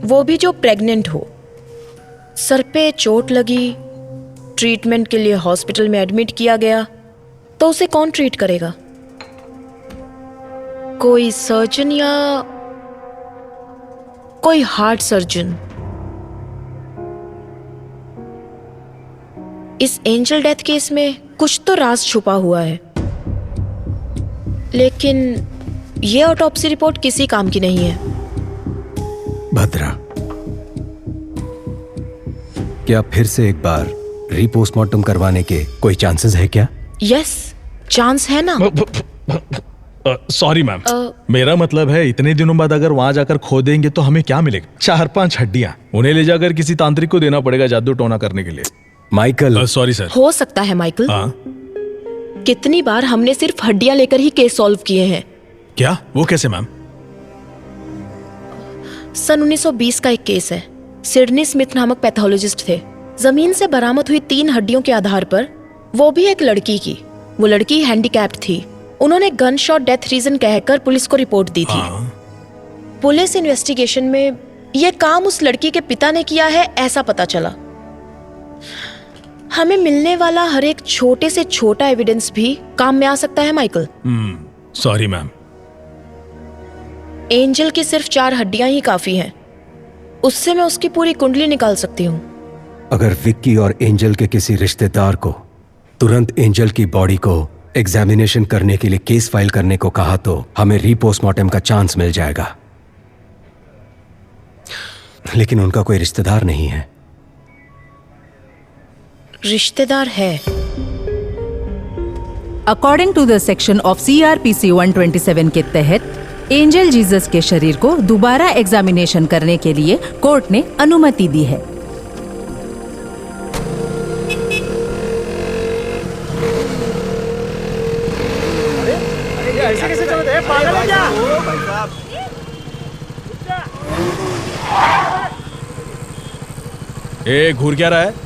वो भी जो प्रेग्नेंट हो, सर पे चोट लगी, ट्रीटमेंट के लिए हॉस्पिटल में एडमिट किया गया, तो उसे कौन ट्रीट करेगा? कोई सर्जन या कोई हार्ट सर्जन? इस एंजल डेथ केस में कुछ तो राज छुपा हुआ है, लेकिन ये ऑटोप्सी रिपोर्ट किसी काम की नहीं है। भद्रा, क्या फिर से एक बार रीपोस्टमार्टम करवाने के कोई चांसेस है क्या? यस, चांस है ना। सॉरी मैम, मेरा मतलब है इतने दिनों बाद अगर वहां जाकर खो देंगे तो हमें क्या मिलेगा? 4-5 हड्डियां, उन्हें ले जाकर किसी तांत्रिक को देना पड़ेगा जादू टोना करने के लिए। माइकल। Sorry sir. हो सकता है माइकल। कितनी बार हमने सिर्फ हड्डियां लेकर ही केस सॉल्व किए हैं। क्या? वो कैसे मैम? सन 1920 का एक केस है। सिडनी स्मिथ नामक पैथोलॉजिस्ट थे। जमीन से बरामद हुई 3 हड्डियों के आधार पर, वो भी एक लड़की की, वो लड़की हैंडीकैप्ड थी। उन्होंने गन शॉट डेथ रीजन कहकर पुलिस को रिपोर्ट दी थी। पुलिस इन्वेस्टिगेशन में यह काम उस लड़की के पिता ने किया है ऐसा पता चला। हमें मिलने वाला हर एक छोटे से छोटा एविडेंस भी काम में आ सकता है माइकल। Sorry ma'am. एंजल की सिर्फ 4 हड्डियां ही काफी हैं। उससे मैं उसकी पूरी कुंडली निकाल सकती हूँ। अगर विक्की और एंजल के किसी रिश्तेदार को तुरंत एंजल की बॉडी को एग्जामिनेशन करने के लिए केस फाइल करने को कहा तो हमें रीपोस्टमार्टम का चांस मिल जाएगा। लेकिन उनका कोई रिश्तेदार नहीं है। रिश्तेदार है। According to the section of CRPC 127 के तहत एंजल जीसस के शरीर को दोबारा एग्जामिनेशन करने के लिए कोर्ट ने अनुमति दी है। ए घूर क्या रहा है?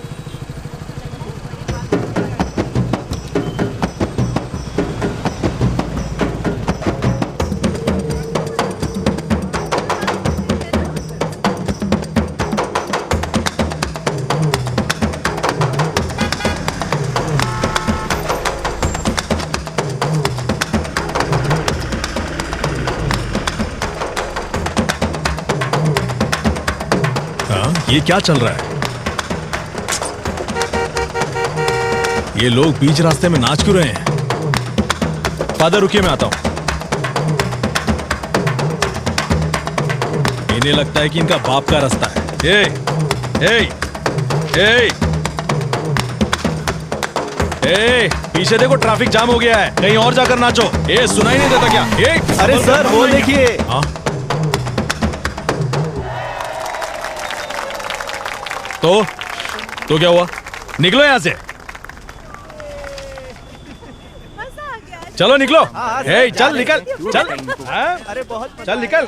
ये क्या चल रहा है? ये लोग बीच रास्ते में नाच क्यों रहे हैं? फादर रुकिए, मैं आता हूं। इन्हें लगता है कि इनका बाप का रास्ता है। पीछे देखो, ट्रैफिक जाम हो गया है, कहीं और जाकर नाचो। सुनाई नहीं देता क्या? अरे सर वो देखिए। तो क्या हुआ? निकलो यहां से, चलो निकलो। चल निकल, चल। अरे बहुत चल निकल,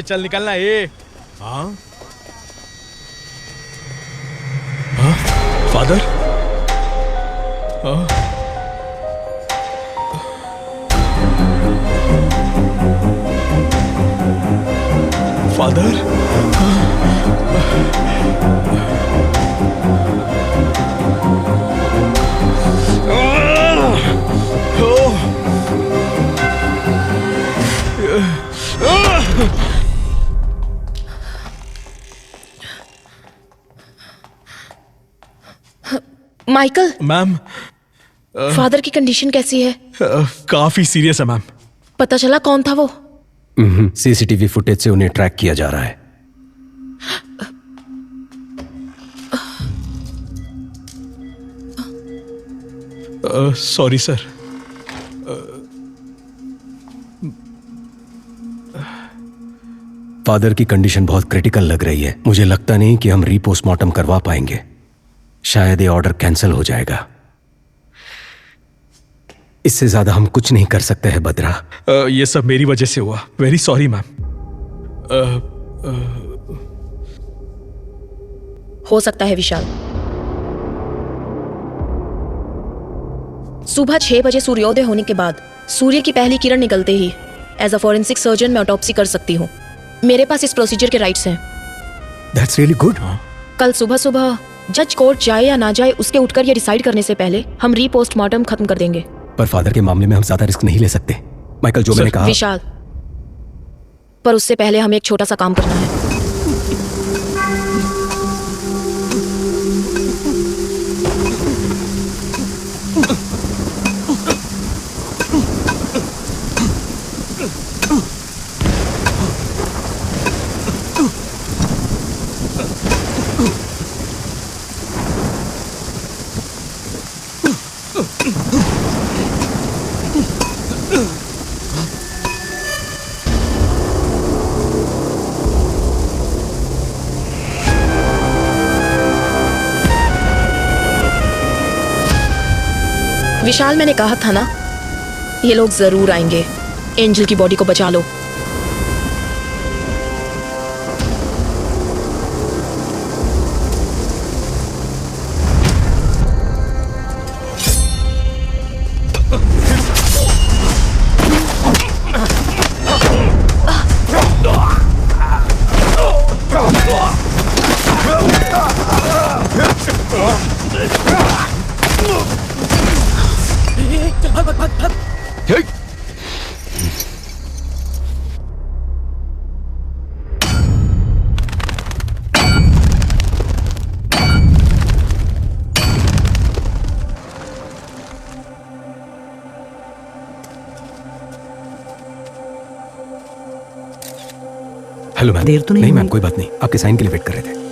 चल निकलना। Father, father, Michael. Ma'am, father की कंडीशन कैसी है? काफी सीरियस है मैम। पता चला कौन था वो? सीसीटीवी फुटेज से उन्हें ट्रैक किया जा रहा है। Sorry sir. फादर की कंडीशन बहुत क्रिटिकल लग रही है। मुझे लगता नहीं कि हम रीपोस्टमार्टम करवा पाएंगे। शायद ये ऑर्डर कैंसिल हो जाएगा। इससे ज्यादा हम कुछ नहीं कर सकते हैं बद्रा। ये सब मेरी वजह से हुआ। Very sorry ma'am. हो सकता है विशाल। सुबह 6 बजे सूर्योदय होने के बाद सूर्य की पहली किरण निकलते ही एज अ फॉरेंसिक सर्जन मैं ऑटोप्सी कर सकती हूँ। मेरे पास इस प्रोसीजर के राइट्स हैं। That's really good. कल सुबह सुबह जज कोर्ट जाए या ना जाए उसके उठकर ये डिसाइड करने से पहले हम रीपोस्टमार्टम खत्म कर देंगे। पर फादर के मामले में हम ज्यादा रिस्क नहीं ले सकते। माइकल, जो मैंने कहा। विशाल, पर उससे पहले हमें एक छोटा सा काम करना है। विशाल, मैंने कहा था ना, ये लोग जरूर आएंगे। एंजल की बॉडी को बचा लो। Hello ma'am. देर तो नहीं मैम, कोई बात नहीं। आपके साइन के लिए वेट कर रहे थे।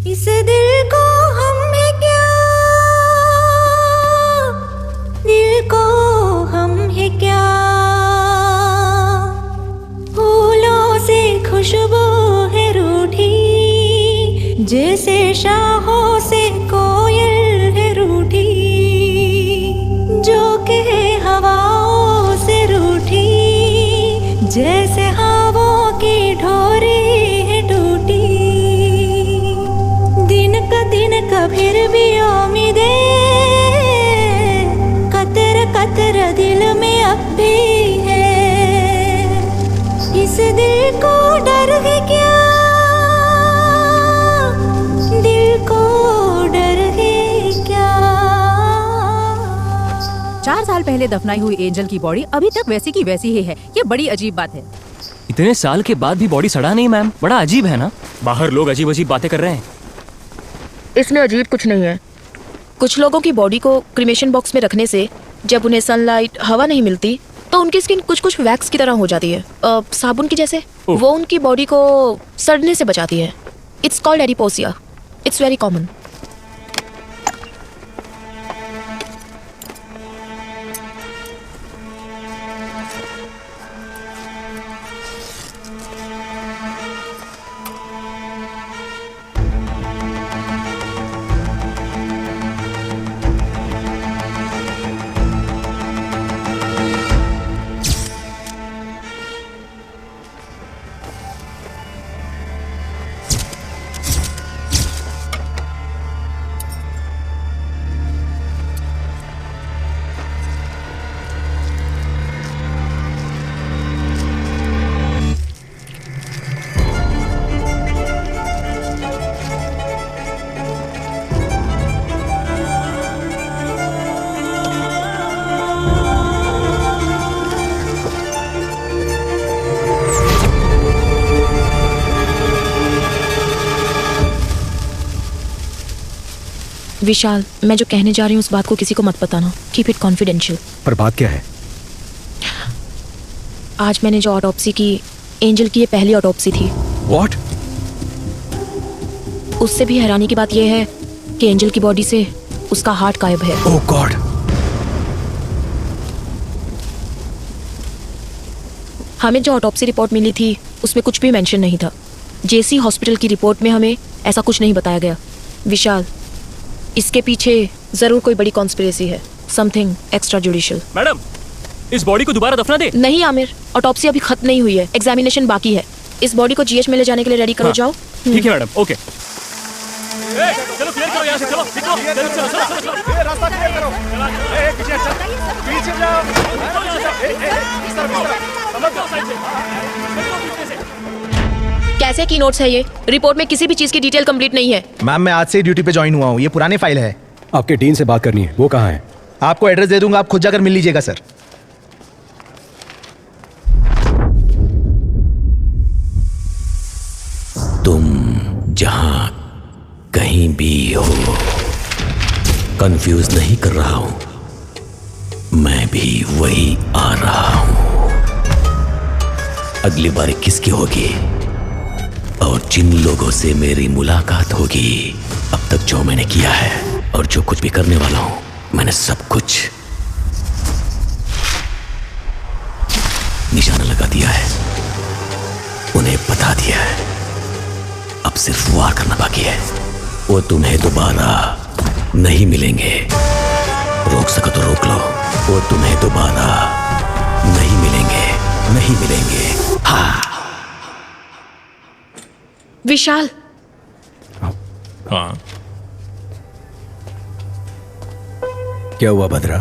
इस दिल को हम है क्या, दिल को हम है क्या, फूलों से खुशबू है रूठी, जैसे शाहों से कोयल है रूठी, जो कहे हवाओं से रूठी, जैसे हवाओं की ढोरी है टूटी, दिन का फिर भी उम्मीदें, कतर कतर दिल में अब भी है, इस दिल को डर है क्या, दिल को डर है क्या। 4 साल पहले दफनाई हुई एंजल की बॉडी अभी तक वैसी की वैसी ही है। ये बड़ी अजीब बात है। इतने साल के बाद भी बॉडी सड़ा नहीं मैम, बड़ा अजीब है ना। बाहर लोग अजीब अजीब बातें कर रहे हैं। इसमें अजीब कुछ नहीं है। कुछ लोगों की बॉडी को क्रीमेशन बॉक्स में रखने से जब उन्हें सनलाइट, हवा नहीं मिलती तो उनकी स्किन कुछ कुछ वैक्स की तरह हो जाती है, साबुन की जैसे। वो उनकी बॉडी को सड़ने से बचाती है। It's called adipocere. It's very common. Vishal, मैं जो कहने जा रही हूँ उस बात को किसी को मत बताना। Keep it confidential. पर बात क्या है? आज मैंने जो ऑटोप्सी की, एंजल की ये पहली ऑटोप्सी थी। What? उससे भी हैरानी की बात यह है कि एंजल की बॉडी से उसका हार्ट गायब है। ओह गॉड। हमें जो ऑटोप्सी रिपोर्ट मिली थी उसमें कुछ भी मेंशन नहीं था। जेसी हॉस्पिटल की रिपोर्ट में हमें ऐसा कुछ नहीं बताया गया। विशाल, इसके पीछे जरूर कोई बड़ी कॉन्स्पिरेसी है। Something extra judicial. मैडम, इस बॉडी को दोबारा दफना दे। नहीं आमिर, ऑटोप्सी अभी खत्म नहीं हुई है। एग्जामिनेशन बाकी है। इस बॉडी को जीएच में ले जाने के लिए रेडी करो। जाओ। ठीक है मैडम, ओके। चलो क्लियर करो यहाँ से, चलो निकलो, चलो चलो चलो, ये रास्ता क्लियर करो। पीछे चल, पीछे जाओ। इस तरफ, समझ जाओ साइड से। कैसे की नोट्स है ये? रिपोर्ट में किसी भी चीज की डिटेल कंप्लीट नहीं है। मैम, मैं आज से ड्यूटी पे ज्वाइन हुआ हूँ। ये पुरानी फाइल है। आपके डीन से बात करनी है। वो कहाँ है? आपको एड्रेस दे दूंगा, आप खुद जाकर मिल लीजिएगा सर। तुम जहां कहीं भी हो, कंफ्यूज नहीं कर रहा हूं। मैं भी वही आ रहा हूं। अगली बारी किसकी होगी और जिन लोगों से मेरी मुलाकात होगी, अब तक जो मैंने किया है और जो कुछ भी करने वाला हूं, मैंने सब कुछ निशाना लगा दिया है, उन्हें बता दिया है। अब सिर्फ वार करना बाकी है। वो तुम्हें दोबारा नहीं मिलेंगे। रोक सको तो रोक लो। वो तुम्हें दोबारा नहीं मिलेंगे, नहीं मिलेंगे। हाँ। विशाल। हाँ। क्या हुआ भद्रा?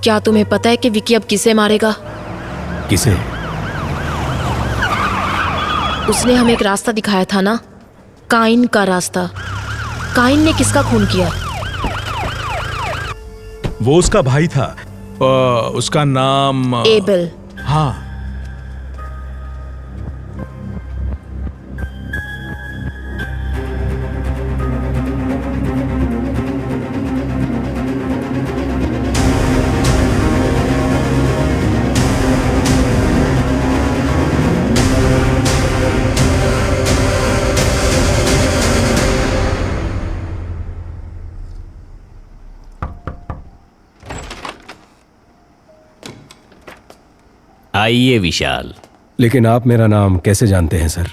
क्या तुम्हें पता है कि विकी अब किसे मारेगा? किसे? उसने हमें एक रास्ता दिखाया था ना, काइन का रास्ता। काइन ने किसका खून किया? वो उसका भाई था। उसका नाम एबल। हाँ। आइए विशाल। लेकिन आप मेरा नाम कैसे जानते हैं सर?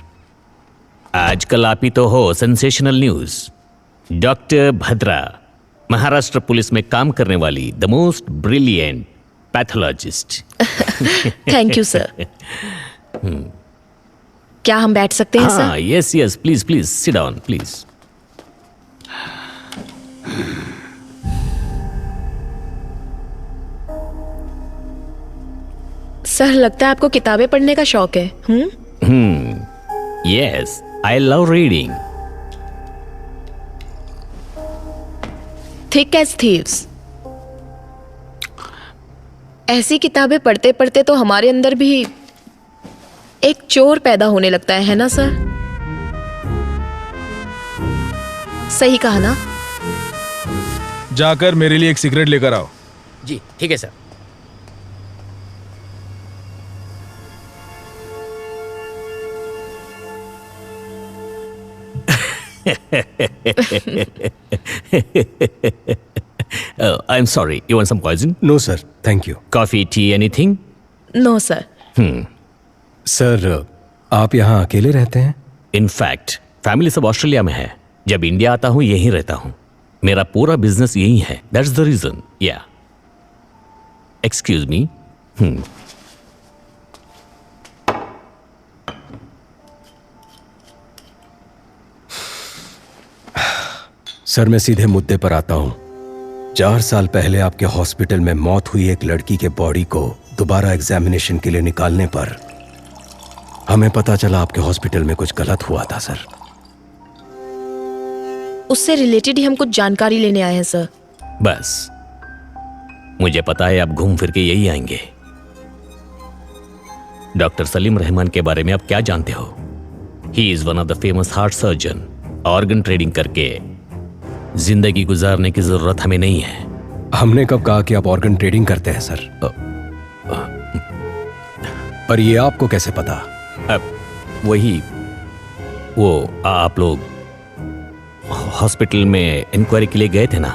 आजकल आप ही तो हो sensational news. Doctor Bhadra, Maharashtra police में काम करने वाली the most brilliant pathologist. Thank you sir. क्या हम बैठ सकते हैं सर? Yes yes, please please sit down please. Sir लगता है आपको किताबें पढ़ने का शौक है। Yes, I love reading. Thick as thieves. ऐसी किताबें पढ़ते पढ़ते तो हमारे अंदर भी एक चोर पैदा होने लगता है ना सर? सही कहा ना? जाकर मेरे लिए एक सिगरेट लेकर आओ। जी ठीक है sir. I'm sorry. You want some poison? No, sir. Thank you. Coffee, tea, anything? No sir. Sir, आप यहाँ अकेले रहते हैं? In fact, फैमिली सब ऑस्ट्रेलिया में है। जब इंडिया आता हूँ यहीं रहता हूँ। मेरा पूरा बिजनेस यही है। That's the reason. Yeah. Excuse me. Sir, मैं सीधे मुद्दे पर आता हूँ। 4 साल पहले आपके हॉस्पिटल में मौत हुई एक लड़की के बॉडी को दोबारा एग्जामिनेशन के लिए निकालने पर हमें पता चला आपके हॉस्पिटल में कुछ गलत हुआ था सर। उससे रिलेटेड ही हम कुछ जानकारी लेने आए हैं सर। बस मुझे पता है आप घूम फिर के यही आएंगे। डॉक्टर सलीम रहमान के बारे में आप क्या जानते हो? He is one of the famous heart surgeon. Organ trading करके जिंदगी गुजारने की जरूरत हमें नहीं है। हमने कब कहा कि आप ऑर्गन ट्रेडिंग करते हैं सर? पर ये आपको कैसे पता? वो आप लोग हॉस्पिटल में इंक्वायरी के लिए गए थे ना?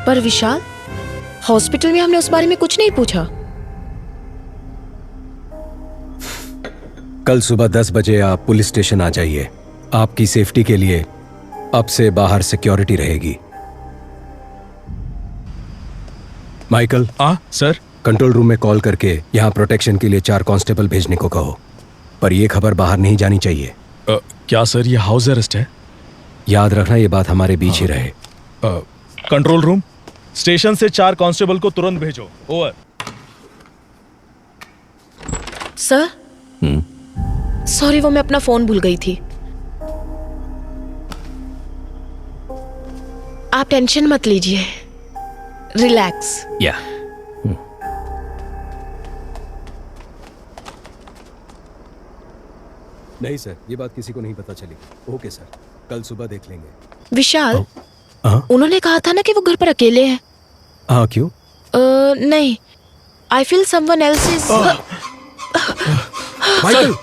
पर विशाल, हॉस्पिटल में हमने उस बारे में कुछ नहीं पूछा। कल सुबह 10 बजे आप पुलिस स्टेशन आ जाइए। आपकी सेफ्टी के लिए अब से बाहर सिक्योरिटी रहेगी। माइकल। सर। कंट्रोल रूम में कॉल करके यहाँ प्रोटेक्शन के लिए 4 कांस्टेबल भेजने को कहो। पर यह खबर बाहर नहीं जानी चाहिए। क्या सर, ये हाउस अरेस्ट है? याद रखना, ये बात हमारे बीच ही रहे। कंट्रोल रूम, स्टेशन से 4 कांस्टेबल को तुरंत भेजो। ओवर। सर, सॉरी, वो मैं अपना फोन भूल गई थी। आप टेंशन मत लीजिए, रिलैक्स। या नहीं सर, ये बात किसी को नहीं पता चली। ओके सर, कल सुबह देख लेंगे। विशाल, उन्होंने कहा था ना कि वो घर पर अकेले हैं। हाँ, क्यों? नहीं, I feel someone else is. Michael,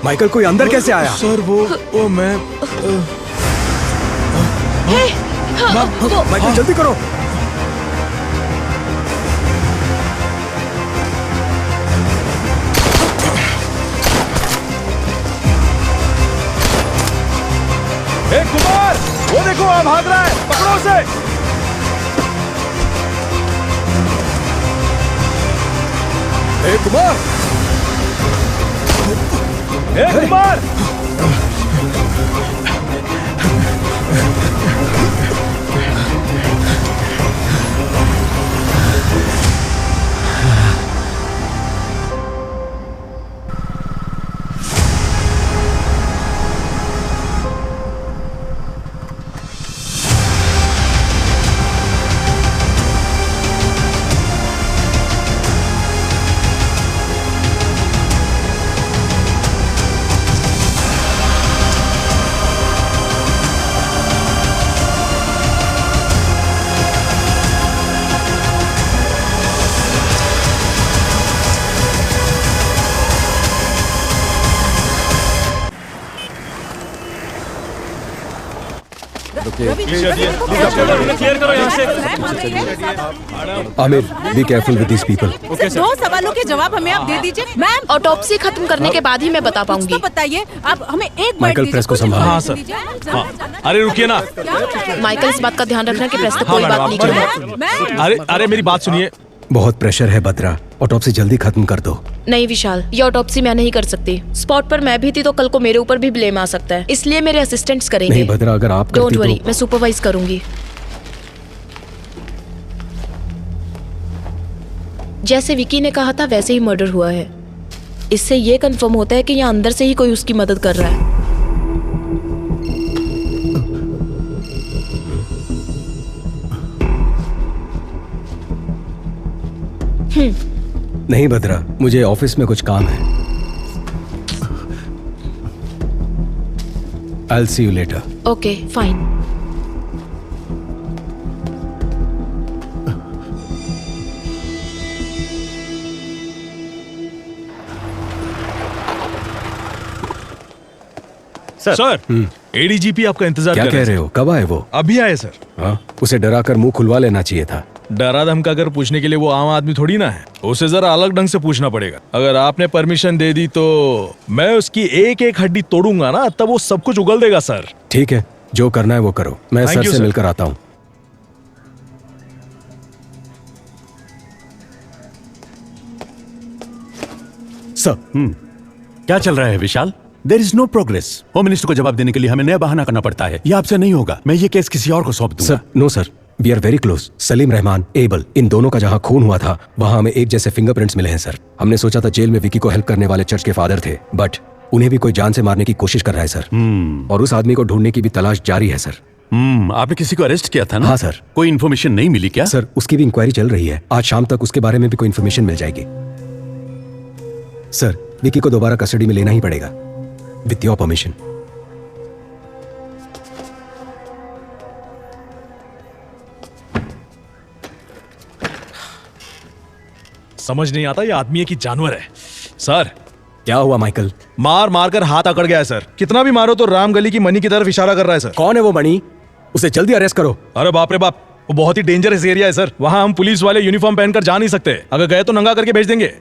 Michael, कोई अंदर कैसे आया? सर वो मैं माइकल, जल्दी करो। कुमार, वो देखो, वहां भाग रहा है, पकड़ो उसे। कुमार, कुमार, क्लियर करो यहाँ से। Aamir, be careful with these people. दो सवालों के जवाब हमें आप दे दीजिए। मैम, ऑटोप्सी खत्म करने के बाद ही मैं बता पाऊंगी। बताइए, आप हमें एक माइकल, प्रेस को संभालो। हाँ सर। हाँ। अरे रुकिए ना। माइकल, इस बात का ध्यान रखना कि प्रेस तक कोई बात नहीं करेगा। अरे मेरी बात सुनिए। बहुत प्रेशर है बद्रा, ऑटोप्सी जल्दी खत्म कर दो। नहीं विशाल, ये ऑटोप्सी मैं नहीं कर सकती। स्पॉट पर मैं भी थी तो कल को मेरे ऊपर भी ब्लेम आ सकता है, इसलिए मेरे असिस्टेंट्स करेंगे। नहीं बद्रा, अगर आप डोंट करती वरी, तो... मैं सुपरवाइज करूंगी। जैसे विकी ने कहा था वैसे ही मर्डर हुआ है। इससे ये कंफर्म होता है कि यहाँ अंदर से ही कोई उसकी मदद कर रहा है। नहीं बद्रा, मुझे ऑफिस में कुछ काम है। I'll see you later. Okay, fine. Sir, ADGP आपका इंतजार क्या कर कह रहे हो? कब आए वो? अभी आए सर। हाँ, उसे डरा कर मुंह खुलवा लेना चाहिए था। डरा धमका कर पूछने के लिए वो आम आदमी थोड़ी ना है, उसे जरा अलग ढंग से पूछना पड़ेगा। अगर आपने परमिशन दे दी तो मैं उसकी एक एक हड्डी तोड़ूंगा ना, तब वो सब कुछ उगल देगा सर। ठीक है, जो करना है वो करो। मैं Thank सर you, से sir. मिलकर आता हूँ। सर, क्या चल रहा है Vishal? There is no progress. Home minister को जवाब देने के लिए हमें नया बहाना करना पड़ता है। ये आपसे नहीं होगा। मैं ये केस किसी और को सौंप दूंगा। Sir, no sir, we are very close. Salim Rahman, Abel, इन दोनों का जहाँ खून हुआ था वहाँ हमें एक जैसे फिंगरप्रिंट्स मिले हैं सर। हमने सोचा था जेल में विकी को हेल्प करने वाले चर्च के फादर थे, बट उन्हें भी कोई जान से मारने की कोशिश कर रहा है सर। और उस आदमी को ढूंढने की भी तलाश जारी है सर। आपने किसी को अरेस्ट किया था ना? हाँ सर। कोई इन्फॉर्मेशन नहीं मिली क्या? सर, उसकी भी इंक्वायरी चल रही है। आज शाम तक उसके बारे में भी कोई इन्फॉर्मेशन मिल जाएगी। सर, विकी को दोबारा कस्टडी में लेना ही पड़ेगा, विथ योर परमिशन। समझ नहीं आता ये आदमी है कि जानवर है। सर, क्या हुआ माइकल? मार मार कर हाथ अकड़ गया है सर। कितना भी मारो तो राम गली की मनी की तरफ इशारा कर रहा है सर। कौन है वो मनी? उसे जल्दी अरेस्ट करो। अरे बाप रे बाप, वो बहुत ही डेंजरस एरिया है सर। वहां हम पुलिस वाले यूनिफॉर्म पहनकर जा नहीं सकते। अगर गए तो नंगा करके भेज देंगे।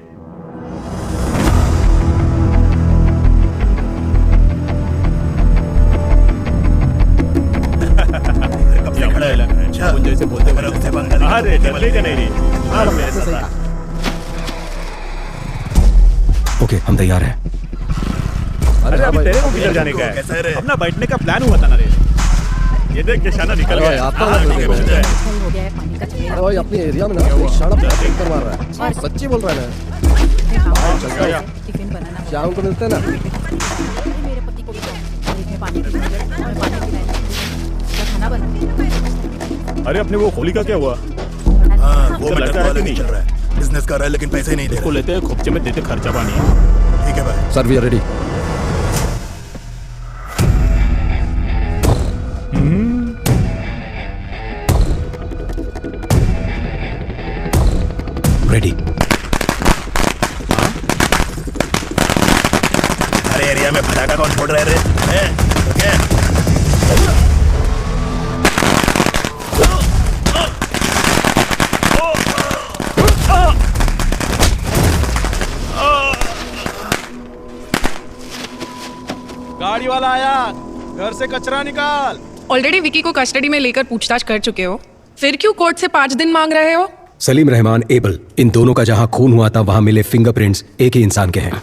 अरे डरने का नहीं। ओके, हम तैयार हैं। अरे अभी तेरे को किधर जाने का है? अपना बैठने का प्लान हुआ था ना रे। ये देख निशाना निकल गया। भाई अपने एरिया में ना निशाना कर मार रहा है। सच्ची बोल रहा है ना। शाम को मिलते हैं ना। अरे अपने वो होली का क्या हुआ? वो लगता है नहीं चल रहा है। बिजनेस कर रहा है लेकिन पैसे नहीं दे रहा। लेते हैं खोपचे में देते खर्चा पानी। ठीक है भाई। Sir, we are ready. Ready. अरे एरिया में पटाखा कौन फोड़ रहा है रे? ओके। गाड़ी वाला आया, घर से कचरा निकाल। ऑलरेडी विकी को कस्टडी में लेकर पूछताछ कर चुके हो, फिर क्यों कोर्ट से 5 दिन मांग रहे हो? सलीम रहमान, एबल, इन दोनों का जहां खून हुआ था वहां मिले फिंगरप्रिंट्स एक ही इंसान के हैं।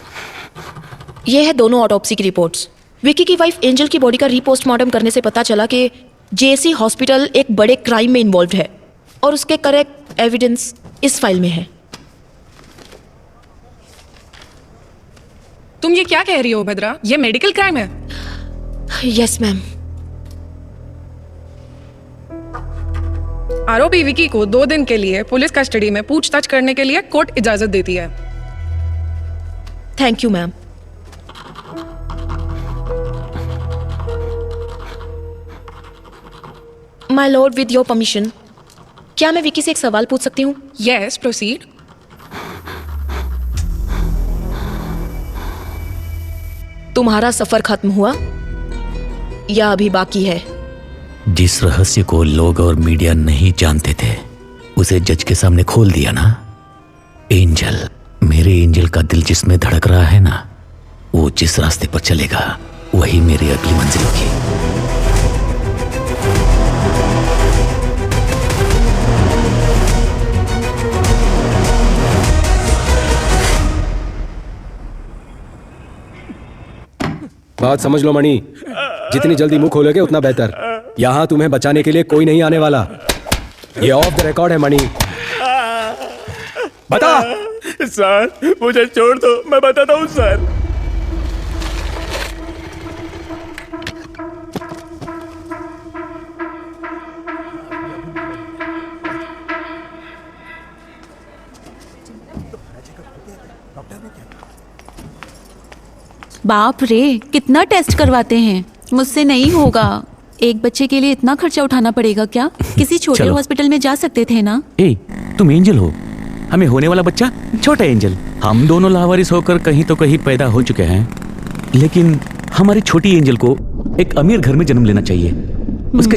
ये है दोनों ऑटोप्सी की रिपोर्ट्स। विकी की वाइफ एंजल की बॉडी का रीपोस्टमार्टम करने से पता चला कि जेसी हॉस्पिटल एक बड़े क्राइम में इन्वॉल्व है और उसके करेक्ट एविडेंस इस फाइल में है। तुम ये क्या कह रही हो भद्रा? ये मेडिकल क्राइम है। Yes ma'am. आरोपी विकी को 2 दिन के लिए पुलिस कस्टडी में पूछताछ करने के लिए कोर्ट इजाजत देती है। Thank you ma'am. My Lord, with your permission, क्या मैं विकी से एक सवाल पूछ सकती हूँ? Yes, proceed. तुम्हारा सफर खत्म हुआ या अभी बाकी है? जिस रहस्य को लोग और मीडिया नहीं जानते थे उसे जज के सामने खोल दिया ना। एंजल, मेरे एंजल का दिल जिसमें धड़क रहा है ना, वो जिस रास्ते पर चलेगा वही मेरी अगली मंजिल होगी। बात समझ लो मणि, जितनी जल्दी मुंह खोलोगे उतना बेहतर। यहाँ तुम्हें बचाने के लिए कोई नहीं आने वाला। ये ऑफ द रिकॉर्ड है मणि। बता। सर मुझे छोड़ दो, मैं बताता हूँ सर। बाप रे, कितना टेस्ट करवाते हैं। मुझसे नहीं होगा। एक बच्चे के लिए इतना खर्चा उठाना पड़ेगा क्या? किसी छोटे हॉस्पिटल में जा सकते थे ना। ए, तुम एंजल हो, हमें होने वाला बच्चा छोटा एंजल। हम दोनों लावारिस होकर कहीं तो कहीं पैदा हो चुके हैं, लेकिन हमारी छोटी एंजल को एक अमीर घर में जन्म लेना चाहिए। उसके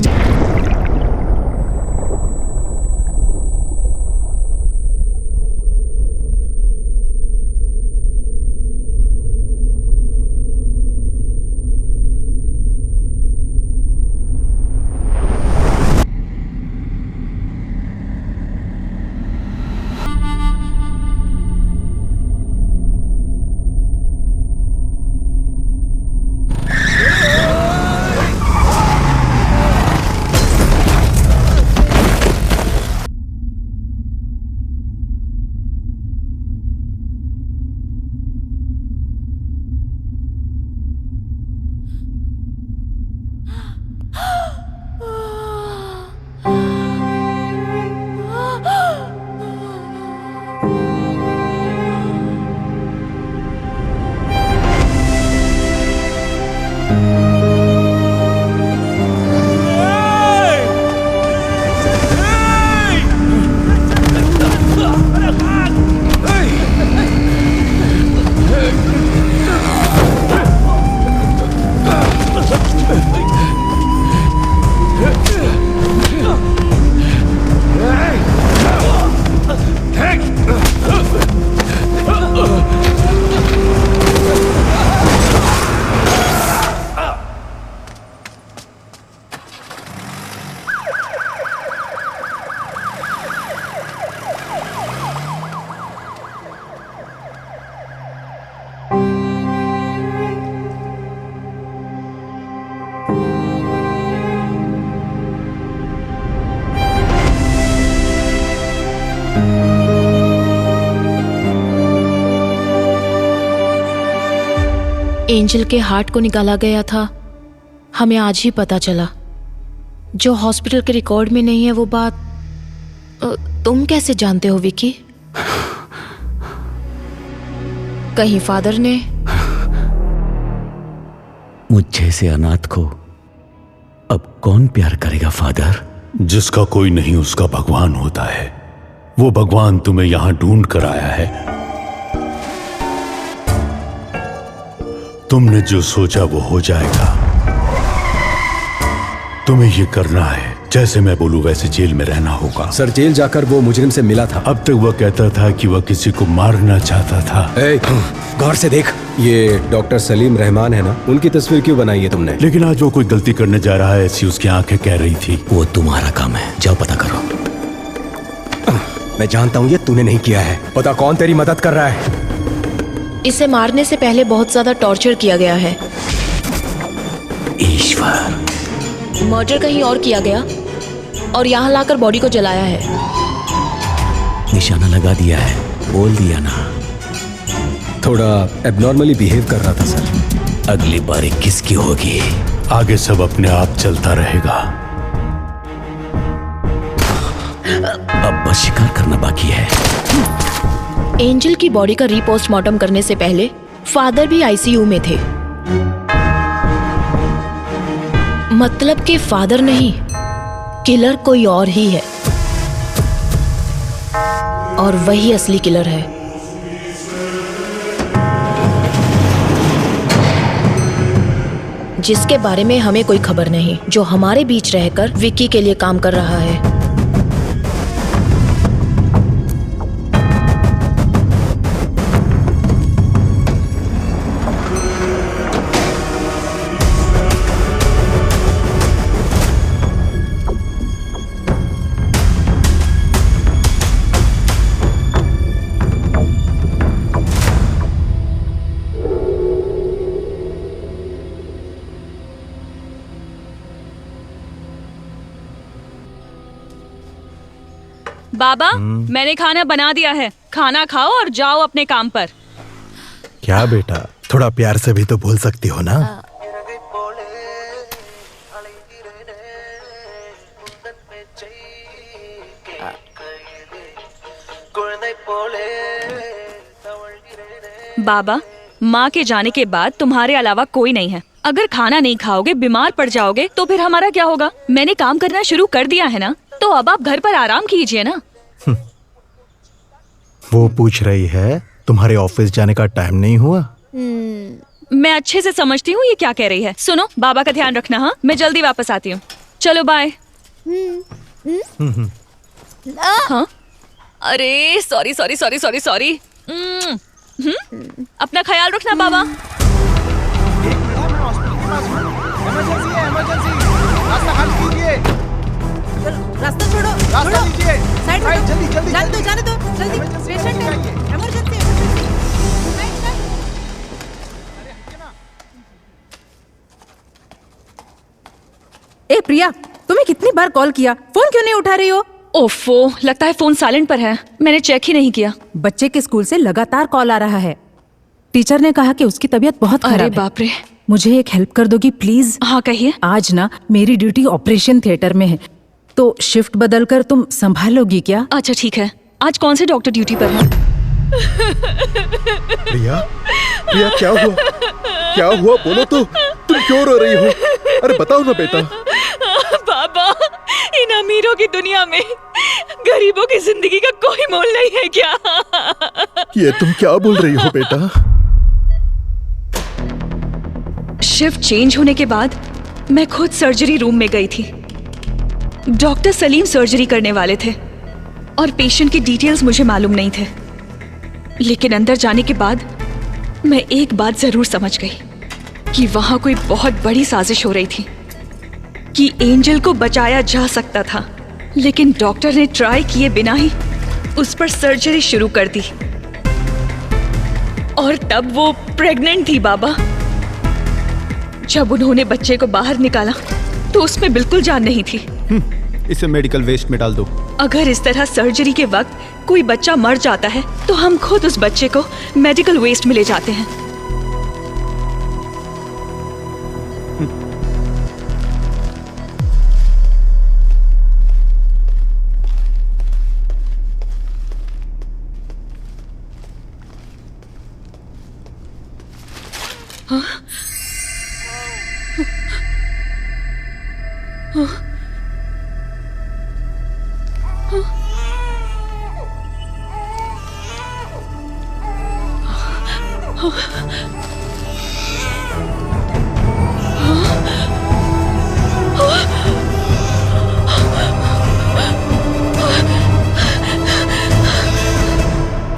एंजल के हार्ट को निकाला गया था, हमें आज ही पता चला। जो हॉस्पिटल के रिकॉर्ड में नहीं है वो बात तुम कैसे जानते हो विकी? कहीं फादर ने? मुझ जैसे अनाथ को अब कौन प्यार करेगा फादर? जिसका कोई नहीं उसका भगवान होता है। वो भगवान तुम्हें यहां ढूंढ कर आया है। तुमने जो सोचा वो हो जाएगा। तुम्हें ये करना है, जैसे मैं बोलूं वैसे जेल में रहना होगा। सर, जेल जाकर वो मुजरिम से मिला था। अब तक वह कहता था कि वह किसी को मारना चाहता था। गौर से देख, ये डॉक्टर सलीम रहमान है ना, उनकी तस्वीर क्यों बनाई है तुमने? लेकिन आज वो कोई गलती करने जा रहा है, ऐसी उसकी आंखें कह रही थी। वो तुम्हारा काम है, जाओ पता करो। मैं जानता हूँ ये तूने नहीं किया है। पता कौन तेरी मदद कर रहा है? इसे मारने से पहले बहुत ज्यादा टॉर्चर किया गया है। ईश्वर, मर्डर कहीं और किया गया और यहाँ लाकर बॉडी को जलाया है। निशाना लगा दिया है, बोल दिया ना। थोड़ा एबनॉर्मली बिहेव कर रहा था सर। अगली बारी किसकी होगी? आगे सब अपने आप चलता रहेगा। अब बस शिकार करना बाकी है। एंजल की बॉडी का रीपोस्टमार्टम करने से पहले फादर भी आईसीयू में थे। मतलब कि फादर नहीं, किलर कोई और ही है, और वही असली किलर है। जिसके बारे में हमें कोई खबर नहीं, जो हमारे बीच रहकर विक्की के लिए काम कर रहा है। बाबा, मैंने खाना बना दिया है, खाना खाओ और जाओ अपने काम पर। क्या बेटा, थोड़ा प्यार से भी तो बोल सकती हो ना। बाबा, माँ के जाने के बाद तुम्हारे अलावा कोई नहीं है। अगर खाना नहीं खाओगे, बीमार पड़ जाओगे तो फिर हमारा क्या होगा? मैंने काम करना शुरू कर दिया है ना, तो अब आप घर पर आराम कीजिए ना। वो पूछ रही है तुम्हारे ऑफिस जाने का टाइम नहीं हुआ? मैं अच्छे से समझती हूँ ये क्या कह रही है। सुनो, बाबा का ध्यान रखना। हाँ, मैं जल्दी वापस आती हूँ। चलो बाय। हाँ, अरे sorry sorry sorry sorry sorry. अपना ख्याल रखना बाबा। इमरजेंसी है, इमरजेंसी। रास्ता खाली कीजिए। रास्ता छोड़ो, रास्ता लीजिए। साइड में जल्दी जल्दी जाने दो, जाने दो, जल्दी। पेशेंट है, इमरजेंसी। ए प्रिया, तुम्हें कितनी बार कॉल किया, फोन क्यों नहीं उठा रही हो? ओफो, लगता है फोन साइलेंट पर है, मैंने चेक ही नहीं किया। बच्चे के स्कूल से लगातार कॉल आ रहा है। टीचर ने कहा कि उसकी तबीयत बहुत खराब है। अरे बाप रे। मुझे एक हेल्प कर दोगी प्लीज? हाँ कहिए। आज ना मेरी ड्यूटी ऑपरेशन थिएटर में है, तो शिफ्ट बदलकर तुम संभालोगी क्या? अच्छा ठीक है। आज कौन से डॉक्टर ड्यूटी पर है? प्रिया, प्रिया क्या हुआ? क्या हुआ बोलो तो, तुम क्यों रो रही हो? अरे बताओ ना बेटा। बाबा, इन अमीरों की दुनिया में गरीबों की जिंदगी का कोई मोल नहीं है क्या? ये तुम क्या बोल रही हो बेटा? शिफ्ट चेंज होने के बाद मैं खुद सर्जरी रूम में गई थी। डॉक्टर सलीम सर्जरी करने वाले थे और पेशेंट की डिटेल्स मुझे मालूम नहीं थे, लेकिन अंदर जाने के बाद मैं एक बात जरूर समझ गई कि वहां कोई बहुत बड़ी साजिश हो रही थी, कि एंजल को बचाया जा सकता था, लेकिन डॉक्टर ने ट्राई किए बिना ही उस पर सर्जरी शुरू कर दी। और तब वो प्रेग्नेंट थी बाबा। जब उन्होंने बच्चे को बाहर निकाला तो उसमें बिल्कुल जान नहीं थी। इसे मेडिकल वेस्ट में डाल दो। अगर इस तरह सर्जरी के वक्त कोई बच्चा मर जाता है तो हम खुद उस बच्चे को मेडिकल वेस्ट में ले जाते हैं।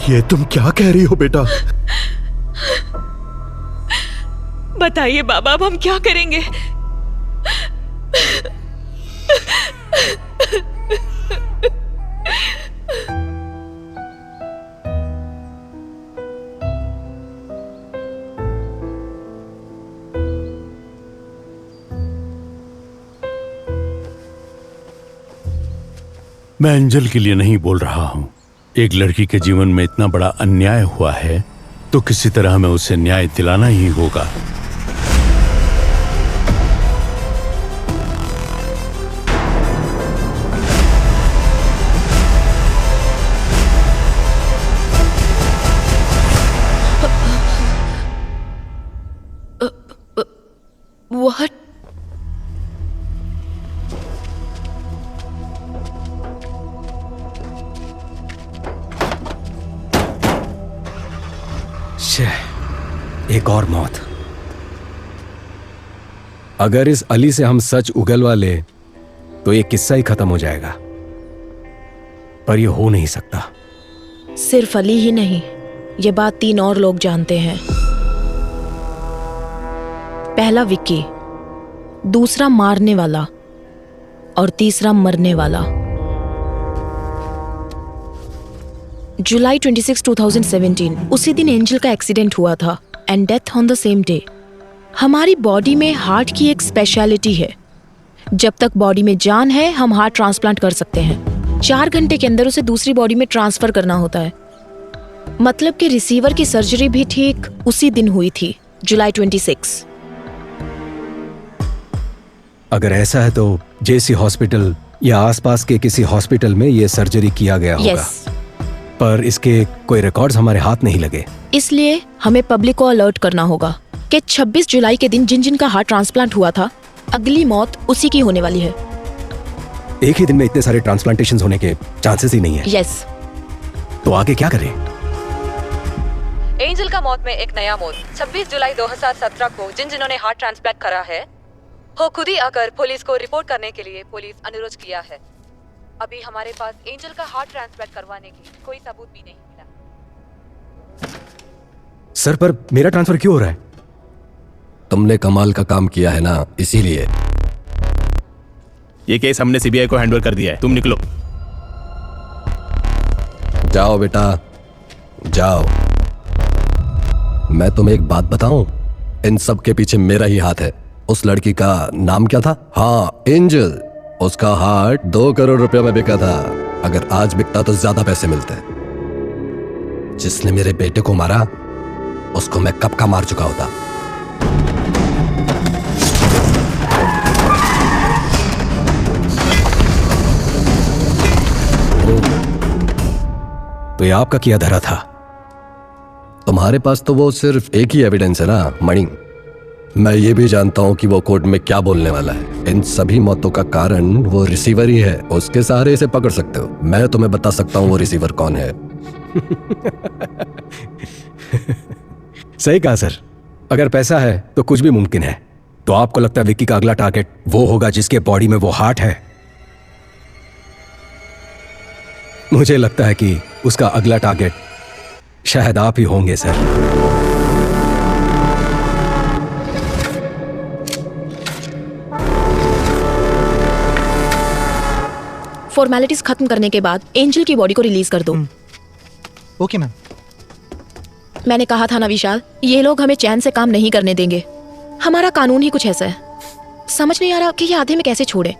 ये तुम क्या कह रही हो बेटा? बताइए बाबा, अब हम क्या करेंगे? मैं एंजल के लिए नहीं बोल रहा हूं। एक लड़की के जीवन में इतना बड़ा अन्याय हुआ है तो किसी तरह हमें उसे न्याय दिलाना ही होगा। What? एक और मौत। अगर इस अली से हम सच उगलवा ले तो ये किस्सा ही खत्म हो जाएगा, पर ये हो नहीं सकता। सिर्फ अली ही नहीं, ये बात 3 और लोग जानते हैं। पहला विक्की, दूसरा मारने वाला और तीसरा मरने वाला। जुलाई 26, 2017 उसी दिन एंजल का एक्सीडेंट हुआ था and death on the same day. हमारी बॉडी में हार्ट की एक स्पेशलिटी है, जब तक बॉडी में जान है हम हार्ट ट्रांसप्लांट कर सकते हैं। 4 घंटे के अंदर उसे दूसरी बॉडी में ट्रांसफर करना होता है। मतलब कि रिसीवर की सर्जरी भी ठीक उसी दिन हुई थी, जुलाई 26। अगर ऐसा है तो जेसी हॉस्पिटल या आसपास के किसी हॉस्पिटल में ये सर्जरी किया गया होगा। Yes. पर इसके कोई रिकॉर्ड्स हमारे हाथ नहीं लगे। इसलिए हमें पब्लिक को अलर्ट करना होगा कि 26 जुलाई के दिन जिन जिन का हार्ट ट्रांसप्लांट हुआ था, अगली मौत उसी की होने वाली है। एक ही दिन में इतने सारे ट्रांसप्लांटेशंस होने के चांसेस ही नहीं है। यस। तो आगे क्या करें? एंजल का मौत में एक नया मोड़। 26 जुलाई 2017 को जिन जिन्होंने हार्ट ट्रांसप्लांट करा है वो खुद ही आकर पुलिस को रिपोर्ट करने के लिए पुलिस अनुरोध किया है। अभी हमारे पास एंजल का हार्ट ट्रांसप्लांट करवाने की कोई सबूत भी नहीं मिला। सर, पर मेरा ट्रांसफर क्यों हो रहा है? तुमने कमाल का काम किया है ना, इसीलिए। ये केस हमने सीबीआई को हैंडओवर कर दिया है, तुम निकलो। जाओ बेटा, जाओ। मैं तुम्हें एक बात बताऊं, इन सब के पीछे मेरा ही हाथ है। उस लड़की का नाम क्या था? हाँ, एंजल। उसका हार्ट 2 करोड़ रुपए में बिका था। अगर आज बिकता तो ज्यादा पैसे मिलते। जिसने मेरे बेटे को मारा उसको मैं कब का मार चुका होता। तो ये आपका किया धरा था। तुम्हारे पास तो वो सिर्फ एक ही एविडेंस है ना मणि। मैं ये भी जानता हूं कि वो कोर्ट में क्या बोलने वाला है। इन सभी मौतों का कारण वो रिसीवर ही है। उसके सहारे इसे पकड़ सकते हो। मैं तुम्हें बता सकता हूं वो रिसीवर कौन है। सही कहा सर। अगर पैसा है तो कुछ भी मुमकिन है। तो आपको लगता है विक्की का अगला टारगेट वो होगा जिसके बॉडी में वो हार्ट है? मुझे लगता है कि उसका अगला टारगेट शायद आप ही होंगे सर। फॉर्मेलिटीज खत्म करने के बाद एंजल की बॉडी को रिलीज कर दो। Okay ma'am. मैंने कहा था ना विशाल, ये लोग हमें चैन से काम नहीं करने देंगे। हमारा कानून ही कुछ ऐसा है। समझ नहीं आ रहा कि ये आधे में कैसे छोड़े।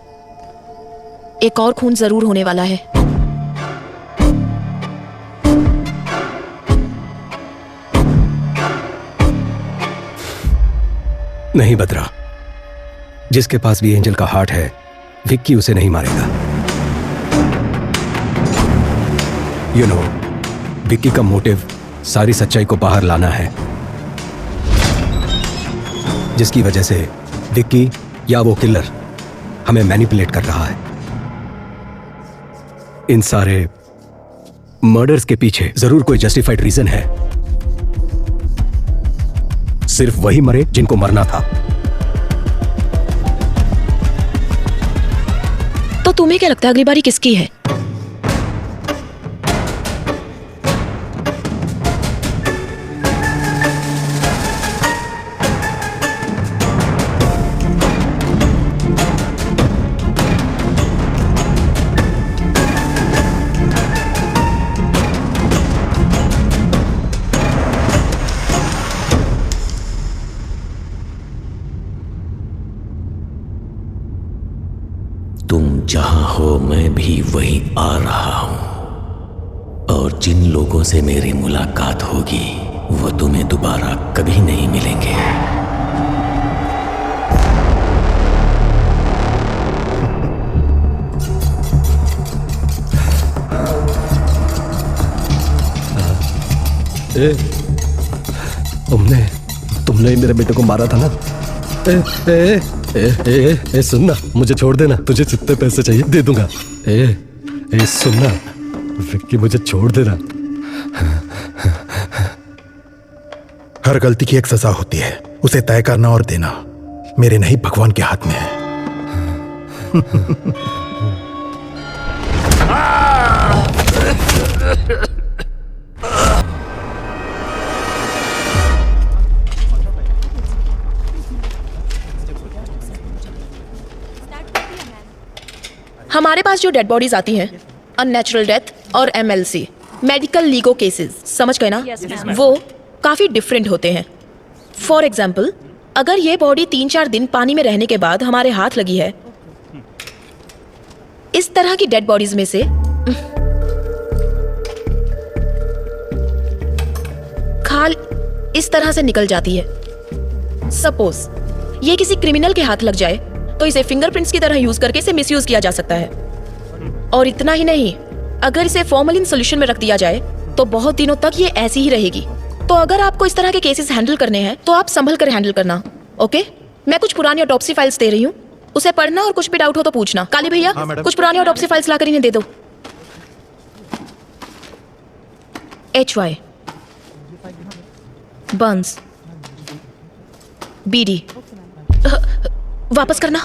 एक और खून जरूर होने वाला है। नहीं बदरा, जिसके पास भी एंजल का हार्ट है, विक्की उसे नहीं मारेगा। यू नो, विक्की का मोटिव सारी सच्चाई को बाहर लाना है, जिसकी वजह से विक्की या वो किलर हमें मैनिपुलेट कर रहा है। इन सारे मर्डर्स के पीछे जरूर कोई जस्टिफाइड रीजन है। सिर्फ वही मरे जिनको मरना था। तो तुम्हें क्या लगता है अगली बारी किसकी है? तुम जहां हो मैं भी वहीं आ रहा हूं, और जिन लोगों से मेरी मुलाकात होगी वो तुम्हें दोबारा कभी नहीं मिलेंगे। तुमने ही मेरे बेटे को मारा था ना? ए, सुनना, मुझे छोड़ देना। तुझे जितने पैसे चाहिए दे दूंगा। सुनना विक्की, मुझे छोड़ देना। हर गलती की एक सजा होती है, उसे तय करना और देना। मेरे नहीं भगवान के हाथ में है। हमारे पास जो डेड बॉडीज आती हैं, अननेचुरल डेथ और MLC, मेडिकल लीगो केसेस, समझ गए ना? वो काफी डिफरेंट होते हैं। फॉर एग्जाम्पल, अगर ये बॉडी 3-4 दिन पानी में रहने के बाद हमारे हाथ लगी है, इस तरह की डेड बॉडीज में से खाल इस तरह से निकल जाती है। सपोज ये किसी क्रिमिनल के हाथ लग जाए तो इसे फिंगरप्रिंट्स की तरह यूज करके इसे मिसयूज किया जा सकता है। और इतना ही नहीं, अगर इसे फॉर्मलिन सॉल्यूशन में रख दिया जाए तो बहुत दिनों तक ये ऐसी ही रहेगी। तो अगर आपको इस तरह के केसेस हैंडल करने हैं तो आप संभल कर हैंडल करना, ओके? मैं कुछ पुरानी ऑटोप्सी फाइल्स दे रही हूँ, उसे पढ़ना और कुछ भी डाउट हो तो पूछना। काली भैया, कुछ पुरानी ऑटोप्सी फाइल्स लाकर इन्हें दे दो। HY बंस BD वापस करना।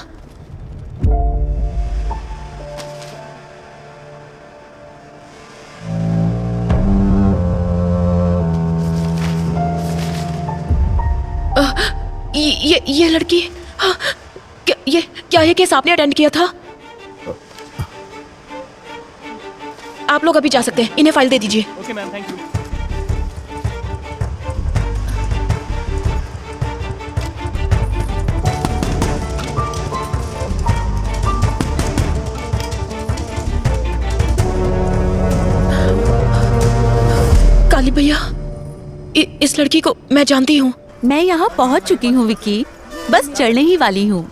ये लड़की, क्या ये केस आपने अटेंड किया था? आप लोग अभी जा सकते हैं, इन्हें फाइल दे दीजिए। Okay ma'am, thank you. Kali भैया, इस लड़की को मैं जानती हूँ। मैं यहाँ पहुँच चुकी हूँ विक्की, बस चढ़ने ही वाली हूँ।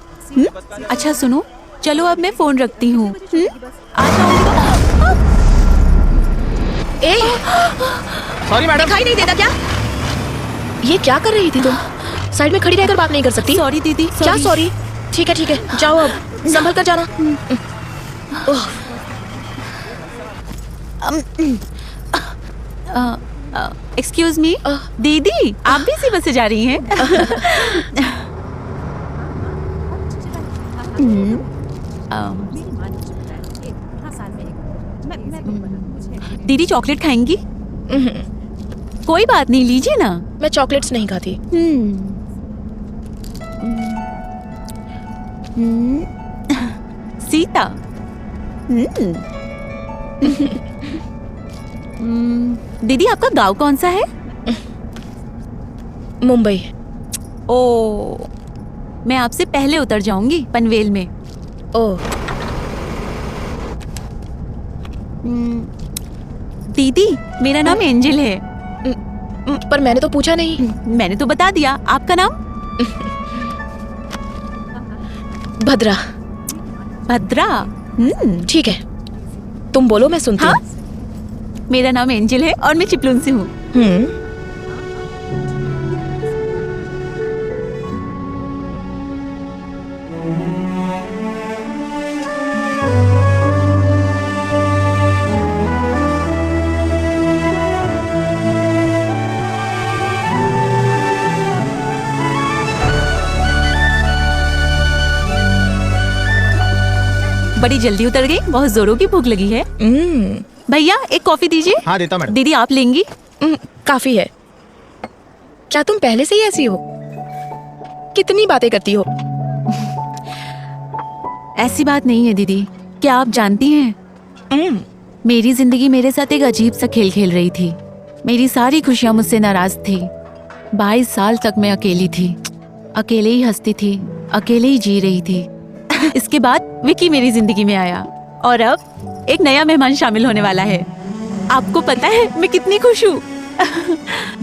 अच्छा सुनो, चलो अब मैं फोन रखती हूँ। सॉरी मैडम, दिखाई नहीं देता क्या? ये क्या कर रही थी तुम? साइड में खड़ी रहकर बात नहीं कर सकती? सॉरी दीदी। क्या सॉरी? ठीक है, जाओ अब, संभल कर जाना। एक्सक्यूज मी दीदी, आप भी इसी बस से जा रही हैं? दीदी चॉकलेट खाएंगी? कोई बात नहीं, लीजिए ना। मैं चॉकलेट्स नहीं खाती। सीता। दीदी आपका गांव कौन सा है? मुंबई। ओ, मैं आपसे पहले उतर जाऊंगी पनवेल में। ओ। दीदी मेरा नाम एंजल है। पर मैंने तो पूछा नहीं। मैंने तो बता दिया। आपका नाम? भद्रा। भद्रा? ठीक है, तुम बोलो, मैं सुनती हूँ। मेरा नाम एंजल है और मैं चिपलून से हूँ। बड़ी जल्दी उतर गई, बहुत जोरों की भूख लगी है। भैया एक कॉफी दीजिए। हाँ देता मैडम। दीदी आप लेंगी? काफी है। क्या तुम पहले से ही ऐसी हो? कितनी बातें करती हो? ऐसी बात नहीं है दीदी। क्या आप जानती हैं, मेरी जिंदगी मेरे साथ एक अजीब सा खेल खेल रही थी। मेरी सारी खुशियां मुझसे नाराज थी। 22 साल तक मैं अकेली थी, अकेले ही हंसती थी, अकेले ही जी रही थी। इसके बाद विकी मेरी जिंदगी में आया और अब एक नया मेहमान शामिल होने वाला है। आपको पता है मैं कितनी खुश हूँ।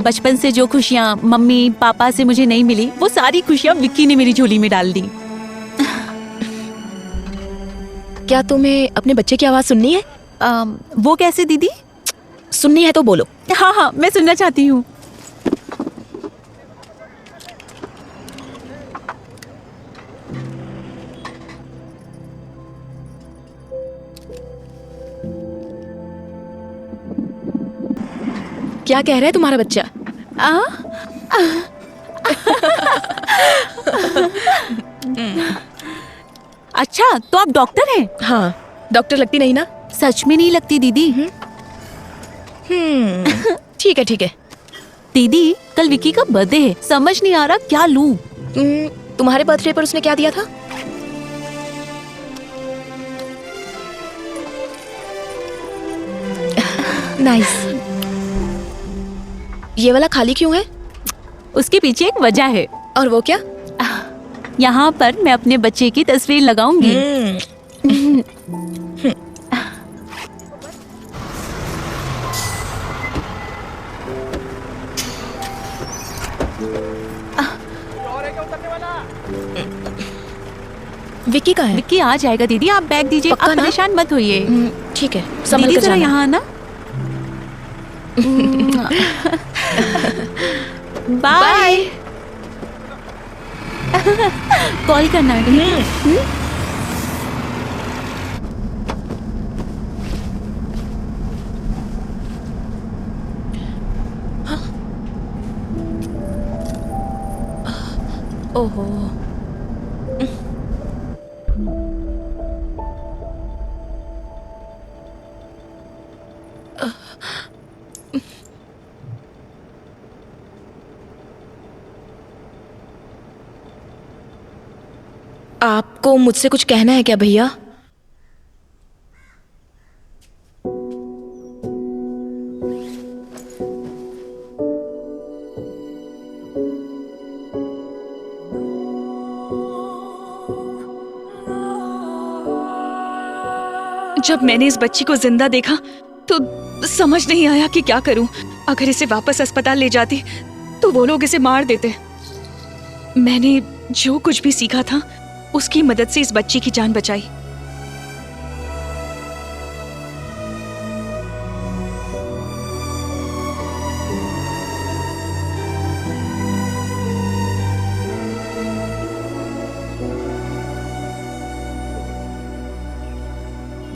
बचपन से जो खुशियाँ मम्मी पापा से मुझे नहीं मिली, वो सारी खुशियाँ विक्की ने मेरी झोली में डाल दी। क्या तुम्हें अपने बच्चे की आवाज सुननी है? वो कैसे दीदी? सुननी है तो बोलो। हाँ, मैं सुनना चाहती हूँ। क्या कह रहा है तुम्हारा बच्चा? अच्छा, तो आप डॉक्टर हैं? हाँ, डॉक्टर लगती नहीं ना? सच में नहीं लगती दीदी। ठीक है ठीक है। दीदी, कल विकी का बर्थडे है, समझ नहीं आ रहा क्या लूं। तुम्हारे बर्थडे पर उसने क्या दिया था? नाइस। ये वाला खाली क्यों है? उसके पीछे एक वजह है। और वो क्या? यहाँ पर मैं अपने बच्चे की तस्वीर लगाऊंगी। विक्की कहाँ है? विक्की आ जाएगा दीदी, आप बैग दीजिए, आप परेशान मत होइए। ठीक है, दीदी जरा यहाँ आना। बाय। कॉल करना है। ओहो, आपको मुझसे कुछ कहना है क्या भैया? जब मैंने इस बच्ची को जिंदा देखा तो समझ नहीं आया कि क्या करूं। अगर इसे वापस अस्पताल ले जाती तो वो लोग इसे मार देते। मैंने जो कुछ भी सीखा था उसकी मदद से इस बच्ची की जान बचाई।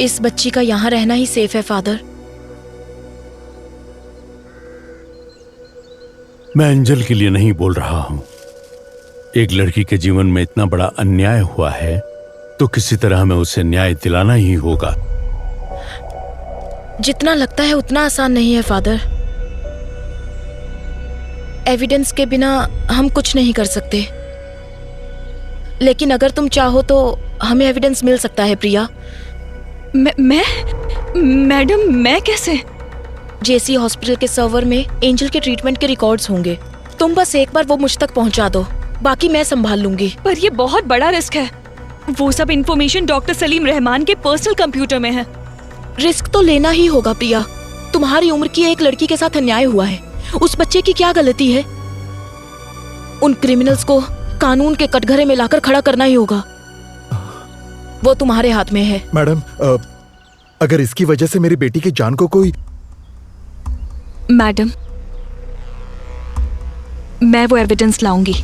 इस बच्ची का यहाँ रहना ही सेफ है फादर। मैं अंजल के लिए नहीं बोल रहा हूं। एक लड़की के जीवन में इतना बड़ा अन्याय हुआ है तो किसी तरह हमें उसे न्याय दिलाना ही होगा। जितना लगता है उतना आसान नहीं है फादर। एविडेंस के बिना हम कुछ नहीं कर सकते, लेकिन अगर तुम चाहो तो हमें एविडेंस मिल सकता है प्रिया। मैडम, मैं कैसे? जेसी हॉस्पिटल के सर्वर में एंजल के ट्रीटमेंट के रिकॉर्ड्स होंगे। तुम बस एक बार वो मुझ तक पहुंचा दो, बाकी मैं संभाल लूंगी। पर ये बहुत बड़ा रिस्क है। वो सब इंफॉर्मेशन डॉक्टर सलीम रहमान के पर्सनल कंप्यूटर में है। रिस्क तो लेना ही होगा प्रिया। तुम्हारी उम्र की एक लड़की के साथ अन्याय हुआ है। उस बच्चे की क्या गलती है? उन क्रिमिनल्स को कानून के कटघरे में लाकर खड़ा करना ही होगा। वो तुम्हारे हाथ में है। मैडम, अगर इसकी वजह से मेरी बेटी की जान को कोई... मैडम, मैं वो एविडेंस लाऊंगी।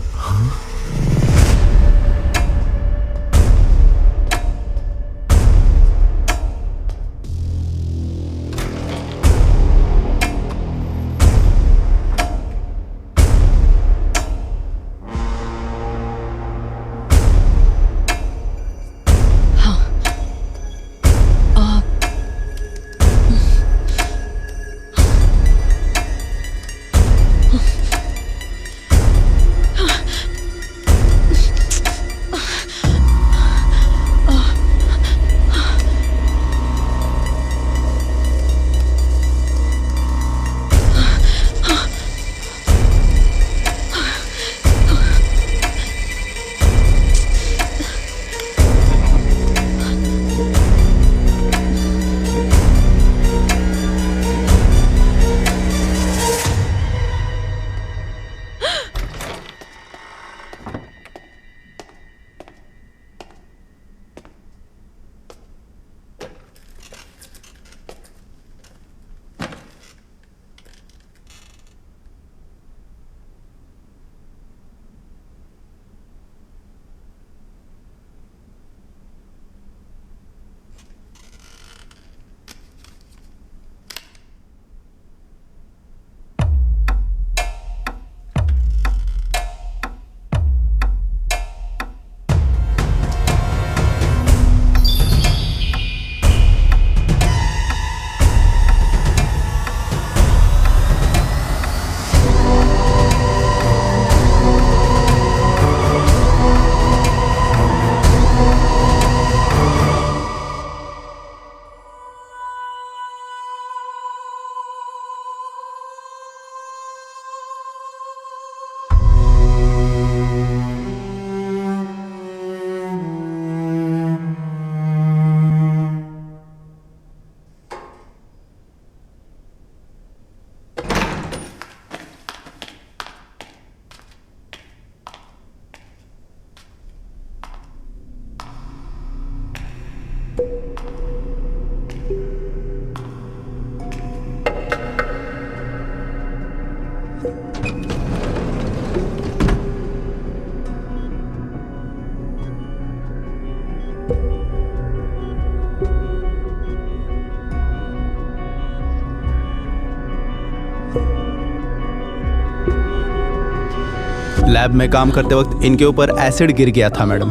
लैब में काम करते वक्त इनके ऊपर एसिड गिर गया था मैडम।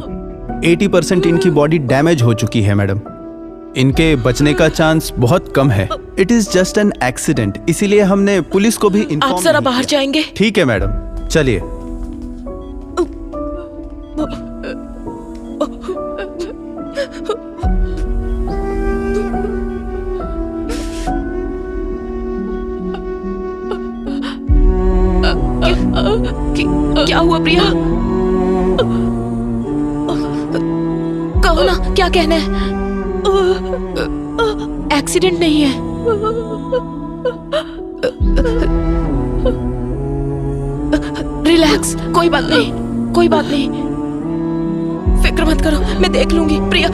80% इनकी बॉडी डैमेज हो चुकी है मैडम। इनके बचने का चांस बहुत कम है। It is just an accident, इसीलिए हमने पुलिस को भी आप इन्फॉर्म जरा बाहर जाएंगे? ठीक है मैडम, चलिए। क्या हुआ प्रिया? कहो ना, क्या कहना है? एक्सीडेंट नहीं है। रिलैक्स, कोई बात नहीं, कोई बात नहीं, फिक्र मत करो, मैं देख लूंगी प्रिया।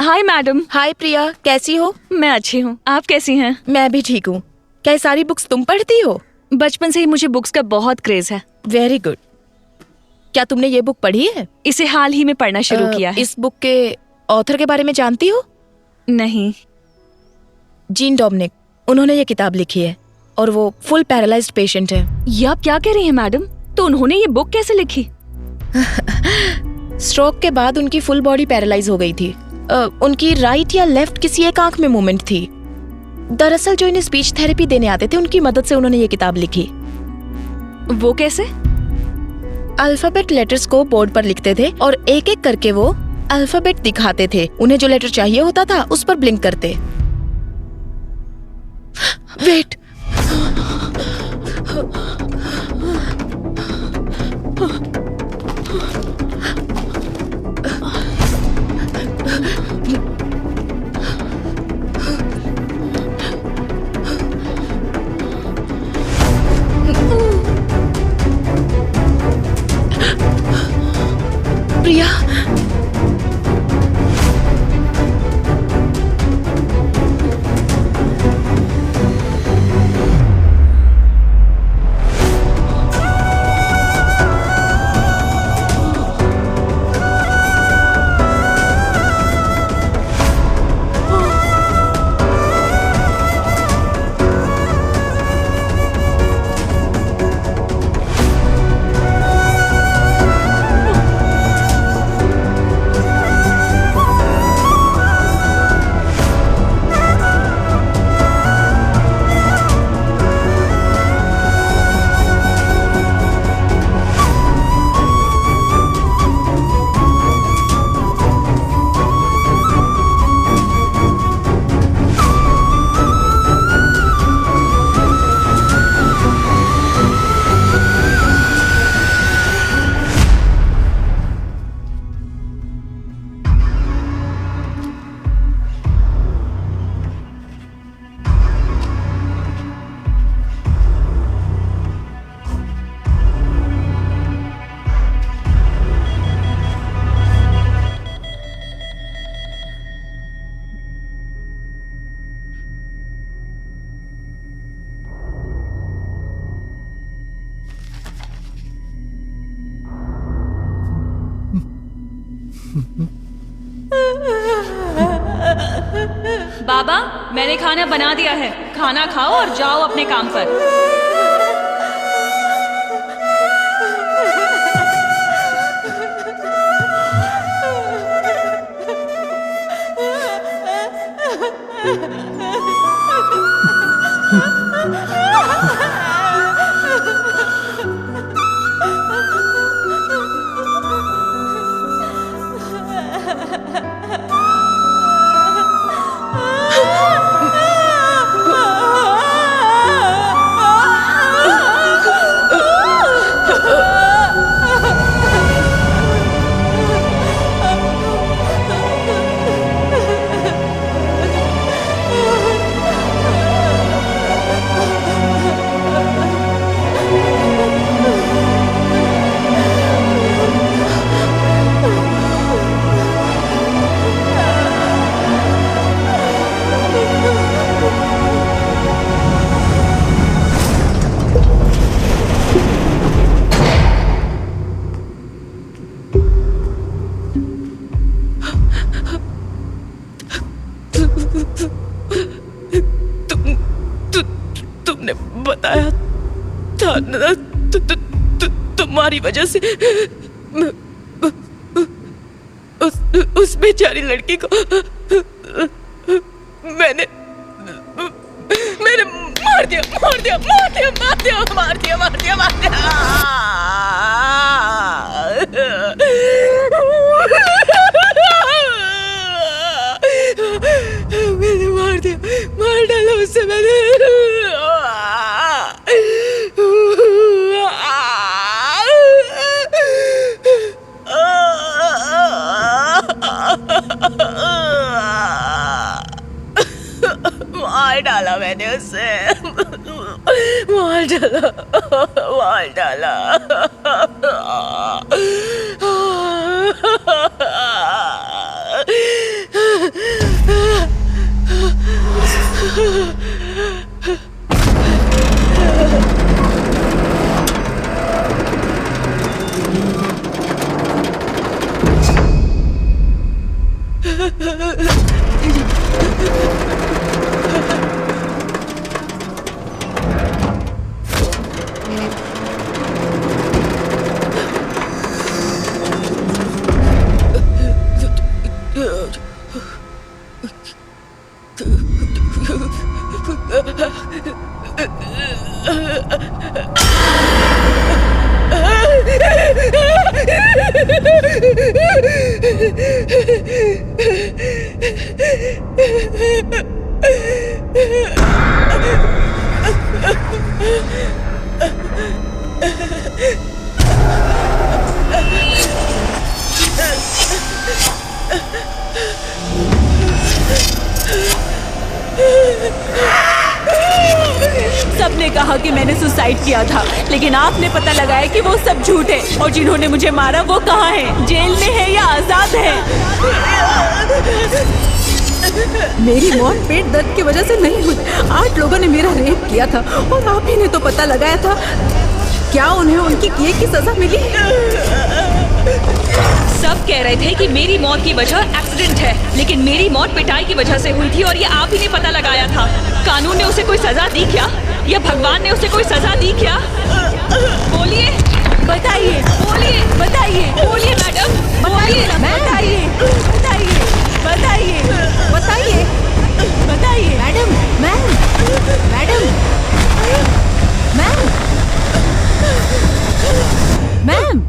Hi madam. हाय प्रिया, कैसी हो? मैं अच्छी हूँ, आप कैसी हैं? मैं भी ठीक हूँ। क्या ये सारी बुक्स तुम पढ़ती हो? बचपन से ही मुझे बुक्स का बहुत क्रेज है। Very good. क्या तुमने ये बुक पढ़ी है? इसे हाल ही में पढ़ना शुरू किया है। इस बुक के ऑथर के बारे में जानती हो? नहीं। जीन डोमिनिक, उन्होंने ये किताब लिखी है और वो फुल पैरालाइज्ड पेशेंट है। ये आप क्या कह रही हैं मैडम? तो उन्होंने ये बुक कैसे लिखी? स्ट्रोक के बाद उनकी फुल बॉडी पैरालाइज हो गई थी। उनकी राइट या लेफ्ट किसी एक आंख में मूवमेंट थी। दरअसल जो इन्हें स्पीच थेरेपी देने आते थे, उनकी मदद से उन्होंने ये किताब लिखी। वो कैसे? अल्फाबेट लेटर्स को बोर्ड पर लिखते थे और एक एक करके वो अल्फाबेट दिखाते थे। उन्हें जो लेटर चाहिए होता था उस पर ब्लिंक करते। वेट, प्रिया, बाबा, मैंने खाना बना दिया है। खाना खाओ और जाओ अपने काम पर। तुम्हारी वजह से उस बेचारी लड़की को मैंने मार दिया। मैंने मार डाला उससे मैंने। मार डाला मैंने उसे, मार डाला। सबने कहा कि मैंने सुसाइड किया था, लेकिन आपने पता लगाया कि वो सब झूठ है और जिन्होंने मुझे मारा वो कहाँ है? जेल में है या आजाद है? मेरी मौत पेट दर्द की वजह से नहीं हुई। 8 लोगों ने मेरा रेप किया था और आप ही ने तो पता लगाया था। क्या उन्हें उनकी किए की सजा मिली? सब कह रहे थे कि मेरी मौत की वजह एक्सीडेंट है, लेकिन मेरी मौत पिटाई की वजह से हुई थी और ये आप ही ने पता लगाया था। कानून ने उसे कोई सजा दी क्या, या भगवान ने उसे कोई सजा दी क्या? बोलिए, बताइए, बोलिए, बताइए, बोलिए मैडम, बोलिए, बताइए, बताइए, बताइए, बताइए, बताइए, मैडम, मैम, मैम।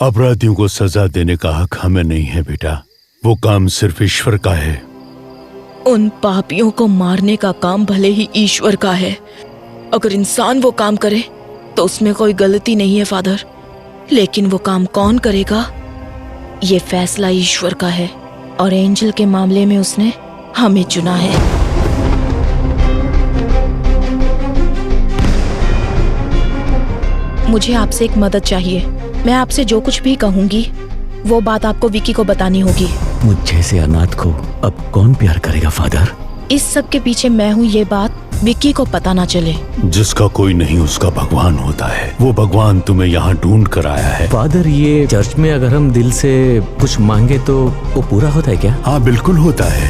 अपराधियों को सजा देने का हक हमें नहीं है बेटा, वो काम सिर्फ ईश्वर का है। उन पापियों को मारने का काम भले ही ईश्वर का है। अगर इंसान वो काम करे तो उसमें कोई गलती नहीं है फादर, लेकिन वो काम कौन करेगा ये फैसला ईश्वर का है, और एंजल के मामले में उसने हमें चुना है। मुझे आपसे एक मदद चाहिए। मैं आपसे जो कुछ भी कहूंगी वो बात आपको विकी को बतानी होगी। मुझ जैसे अनाथ को अब कौन प्यार करेगा फादर? इस सब के पीछे मैं हूँ, ये बात विक्की को पता ना चले। जिसका कोई नहीं उसका भगवान होता है। वो भगवान तुम्हें यहाँ ढूंढ कर आया है। फादर, ये चर्च में अगर हम दिल से कुछ मांगे तो वो पूरा होता है क्या? हाँ बिल्कुल होता है।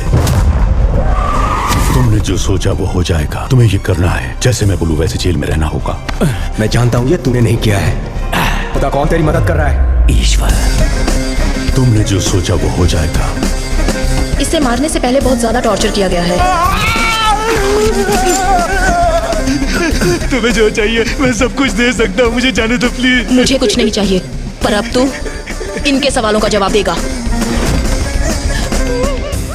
तुमने जो सोचा वो हो जाएगा। तुम्हें ये करना है, जैसे मैं बोलूँ वैसे जेल में रहना होगा। मैं जानता हूँ ये तूने नहीं किया है। पता कौन तेरी मदद कर रहा है? ईश्वर। तुमने जो सोचा वो हो जाएगा। इसे मारने से पहले बहुत ज्यादा टॉर्चर किया गया है। तुम्हें जो चाहिए मैं सब कुछ दे सकता हूँ, मुझे जाने दो प्लीज। मुझे कुछ नहीं चाहिए, पर अब तू इनके सवालों का जवाब देगा।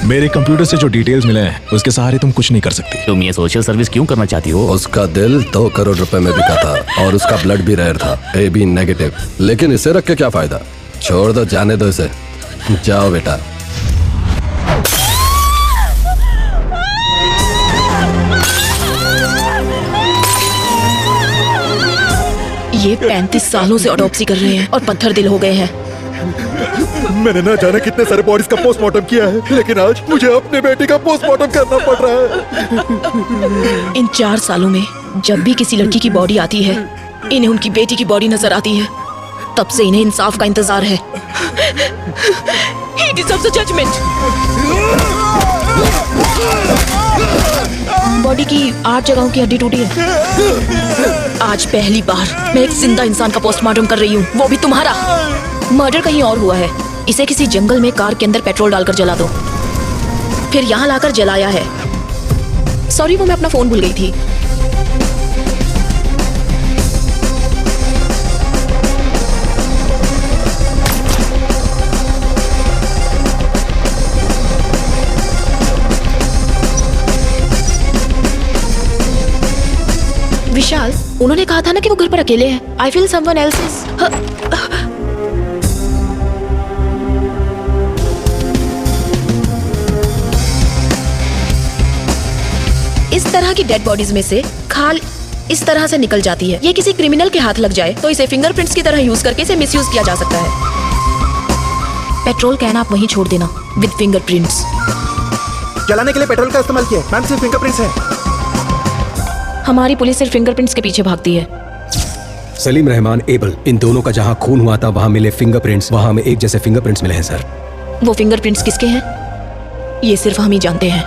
मेरे कंप्यूटर से जो डिटेल्स मिले हैं उसके सहारे तुम कुछ नहीं कर सकती। तुम ये सोशल सर्विस क्यों करना चाहती हो? उसका दिल 2 करोड़ रुपए में बिका था और उसका ब्लड भी रेयर था, AB नेगेटिव। लेकिन इसे रख के क्या फायदा? छोड़ दो, जाने दो इसे। जाओ बेटा। ये 35 सालों से ऑटोप्सी कर रहे हैं और पत्थर दिल हो गए हैं। मैंने ना जाने कितने सारे बॉडीज का पोस्टमार्टम किया है, लेकिन आज मुझे अपने बेटे का पोस्टमार्टम करना पड़ रहा है। इन 4 सालों में जब भी किसी लड़की की बॉडी आती है, इन्हें उनकी बेटी की बॉडी नजर आती है। तब से इन्हें इंसाफ का इंतजार है। He deserves a judgment. Body की 8 जगहों की हड्डी टूटी है। आज पहली बार मैं एक जिंदा इंसान का पोस्टमार्टम कर रही हूँ, वो भी तुम्हारा। मर्डर कहीं और हुआ है। इसे किसी जंगल में कार के अंदर पेट्रोल डालकर जला दो, फिर यहाँ लाकर जलाया है। सॉरी, वो मैं अपना फोन भूल गई थी। विशाल, उन्होंने कहा था ना कि वो घर पर अकेले हैं। I feel someone else is. इस तरह की डेड बॉडीज में से खाल इस तरह से निकल जाती है। ये किसी क्रिमिनल के हाथ लग जाए तो इसे फिंगरप्रिंट्स की तरह यूज करके इसे मिसयूज किया जा सकता है। पेट्रोल कैन आप वहीं छोड़ देना विद फिंगरप्रिंट्स। जलाने के लिए पेट्रोल का इस्तेमाल किया। मैम, सिर्फ फिंगरप्रिंट्स है। हमारी पुलिस सिर्फ फिंगरप्रिंट्स के पीछे भागती है। सलीम रहमान, एबल, इन दोनों का जहां खून हुआ था वहां मिले फिंगरप्रिंट्स, वहां हमें एक जैसे फिंगरप्रिंट्स मिले हैं सर। वो फिंगरप्रिंट्स किसके हैं ये सिर्फ हम ही जानते हैं।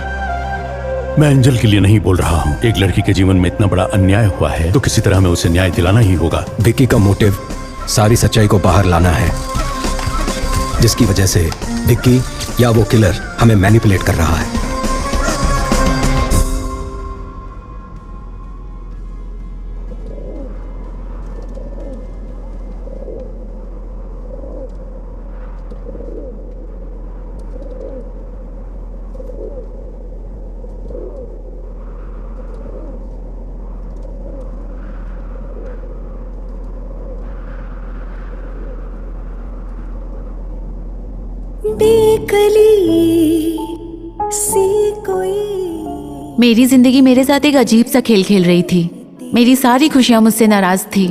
मैं एंजल के लिए नहीं बोल रहा हूँ। एक लड़की के जीवन में इतना बड़ा अन्याय हुआ है तो किसी तरह हमें उसे न्याय दिलाना ही होगा। विक्की का मोटिव सारी सच्चाई को बाहर लाना है, जिसकी वजह से विक्की या वो किलर हमें मैनिपुलेट कर रहा है। मेरी जिंदगी मेरे साथ एक अजीब सा खेल खेल रही थी। मेरी सारी खुशियां मुझसे नाराज थी।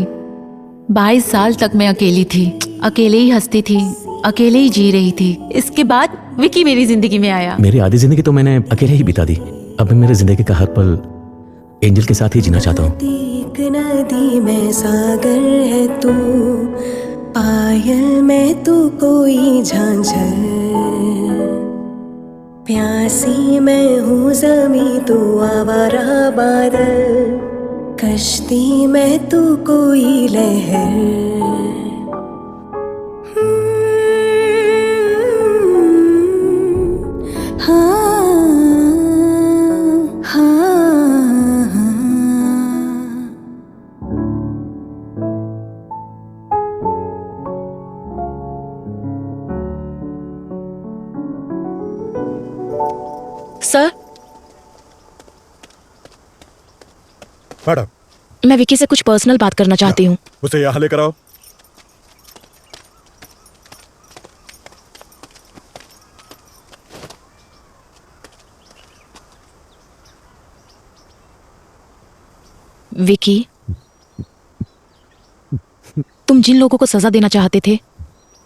22 साल तक मैं अकेली थी, अकेले ही हंसती थी, अकेले ही जी रही थी। इसके बाद विकी मेरी जिंदगी में आया। मेरी आधी जिंदगी तो मैंने अकेले ही बिता दी। अब मैं मेरी जिंदगी का हर पल एंजल के साथ ही जीना चाहता हूँ। नदी में सागर है तू, पायल में तू कोई झांझर, प्यासी मैं हूँ ज़मीं तू आवारा बादल, कश्ती में तू कोई लहर। सर, मैडम, मैं विकी से कुछ पर्सनल बात करना चाहती हूँ। उसे यहाँ लेकर आओ। विकी, तुम जिन लोगों को सजा देना चाहते थे,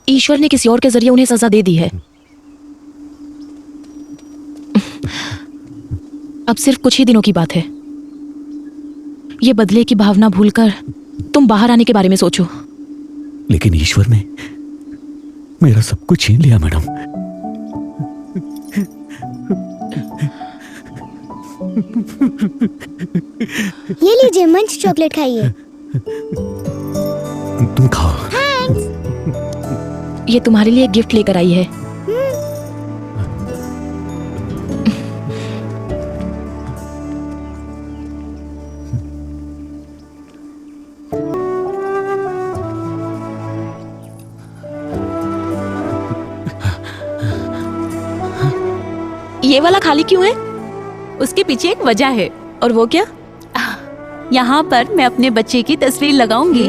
ईश्वर ने किसी और के जरिए उन्हें सजा दे दी है। अब सिर्फ कुछ ही दिनों की बात है। ये बदले की भावना भूलकर तुम बाहर आने के बारे में सोचो। लेकिन ईश्वर ने मेरा सब कुछ छीन लिया मैडम। ये लीजिए, मंच चॉकलेट खाइए। तुम खाओ। ये तुम्हारे लिए गिफ्ट लेकर आई है। ये वाला खाली क्यों है? उसके पीछे एक वजह है। और वो क्या? यहाँ पर मैं अपने बच्चे की तस्वीर लगाऊंगी।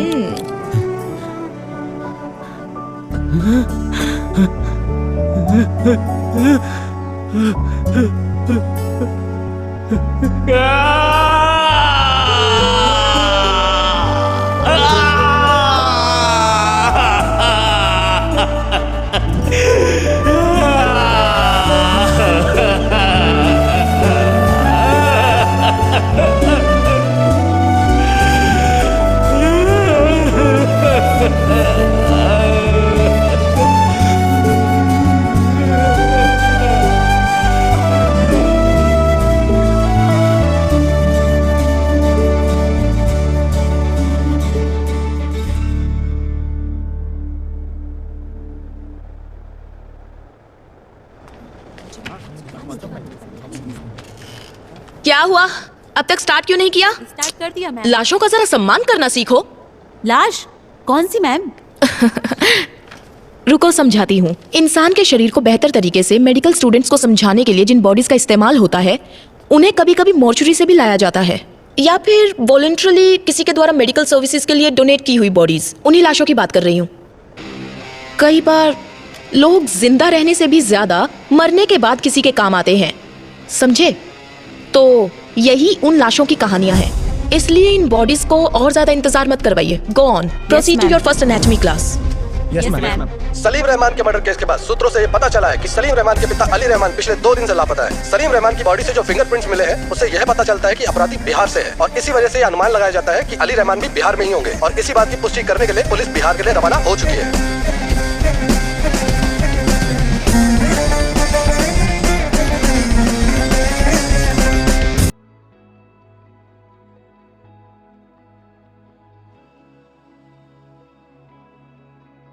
क्या हुआ? अब तक स्टार्ट क्यों नहीं किया? स्टार्ट कर दिया मैम। लाशों का जरा सम्मान करना सीखो। लाश? कौन सी मैम? रुको समझाती हूँ। इंसान के शरीर को बेहतर तरीके से मेडिकल स्टूडेंट्स को समझाने के लिए जिन बॉडीज का इस्तेमाल होता है उन्हें कभी कभी मॉर्चुरी से भी लाया जाता है, या फिर वॉलंटरली किसी के द्वारा मेडिकल सर्विसेज के लिए डोनेट की हुई बॉडीज। उन्हीं लाशों की बात कर रही हूँ। कई बार लोग जिंदा रहने से भी ज्यादा मरने के बाद किसी के काम आते हैं, समझे? तो यही उन लाशों की कहानियां हैं। इसलिए इन बॉडीज को और ज्यादा इंतजार मत करवाइए। Go on, proceed to your first anatomy class. Yes ma'am. Salim Rahman के मर्डर केस के बाद सूत्रों से ये पता चला है कि सलीम रहमान के पिता अली रहमान पिछले 2 दिन से लापता है। सलीम रहमान की बॉडी से जो फिंगरप्रिंट्स मिले हैं उससे यह पता चलता है कि अपराधी बिहार से है, और इसी वजह से यह अनुमान लगाया जाता है कि अली रहमान भी बिहार में ही होंगे, और इसी बात की पुष्टि करने के लिए पुलिस बिहार के लिए रवाना हो चुकी है।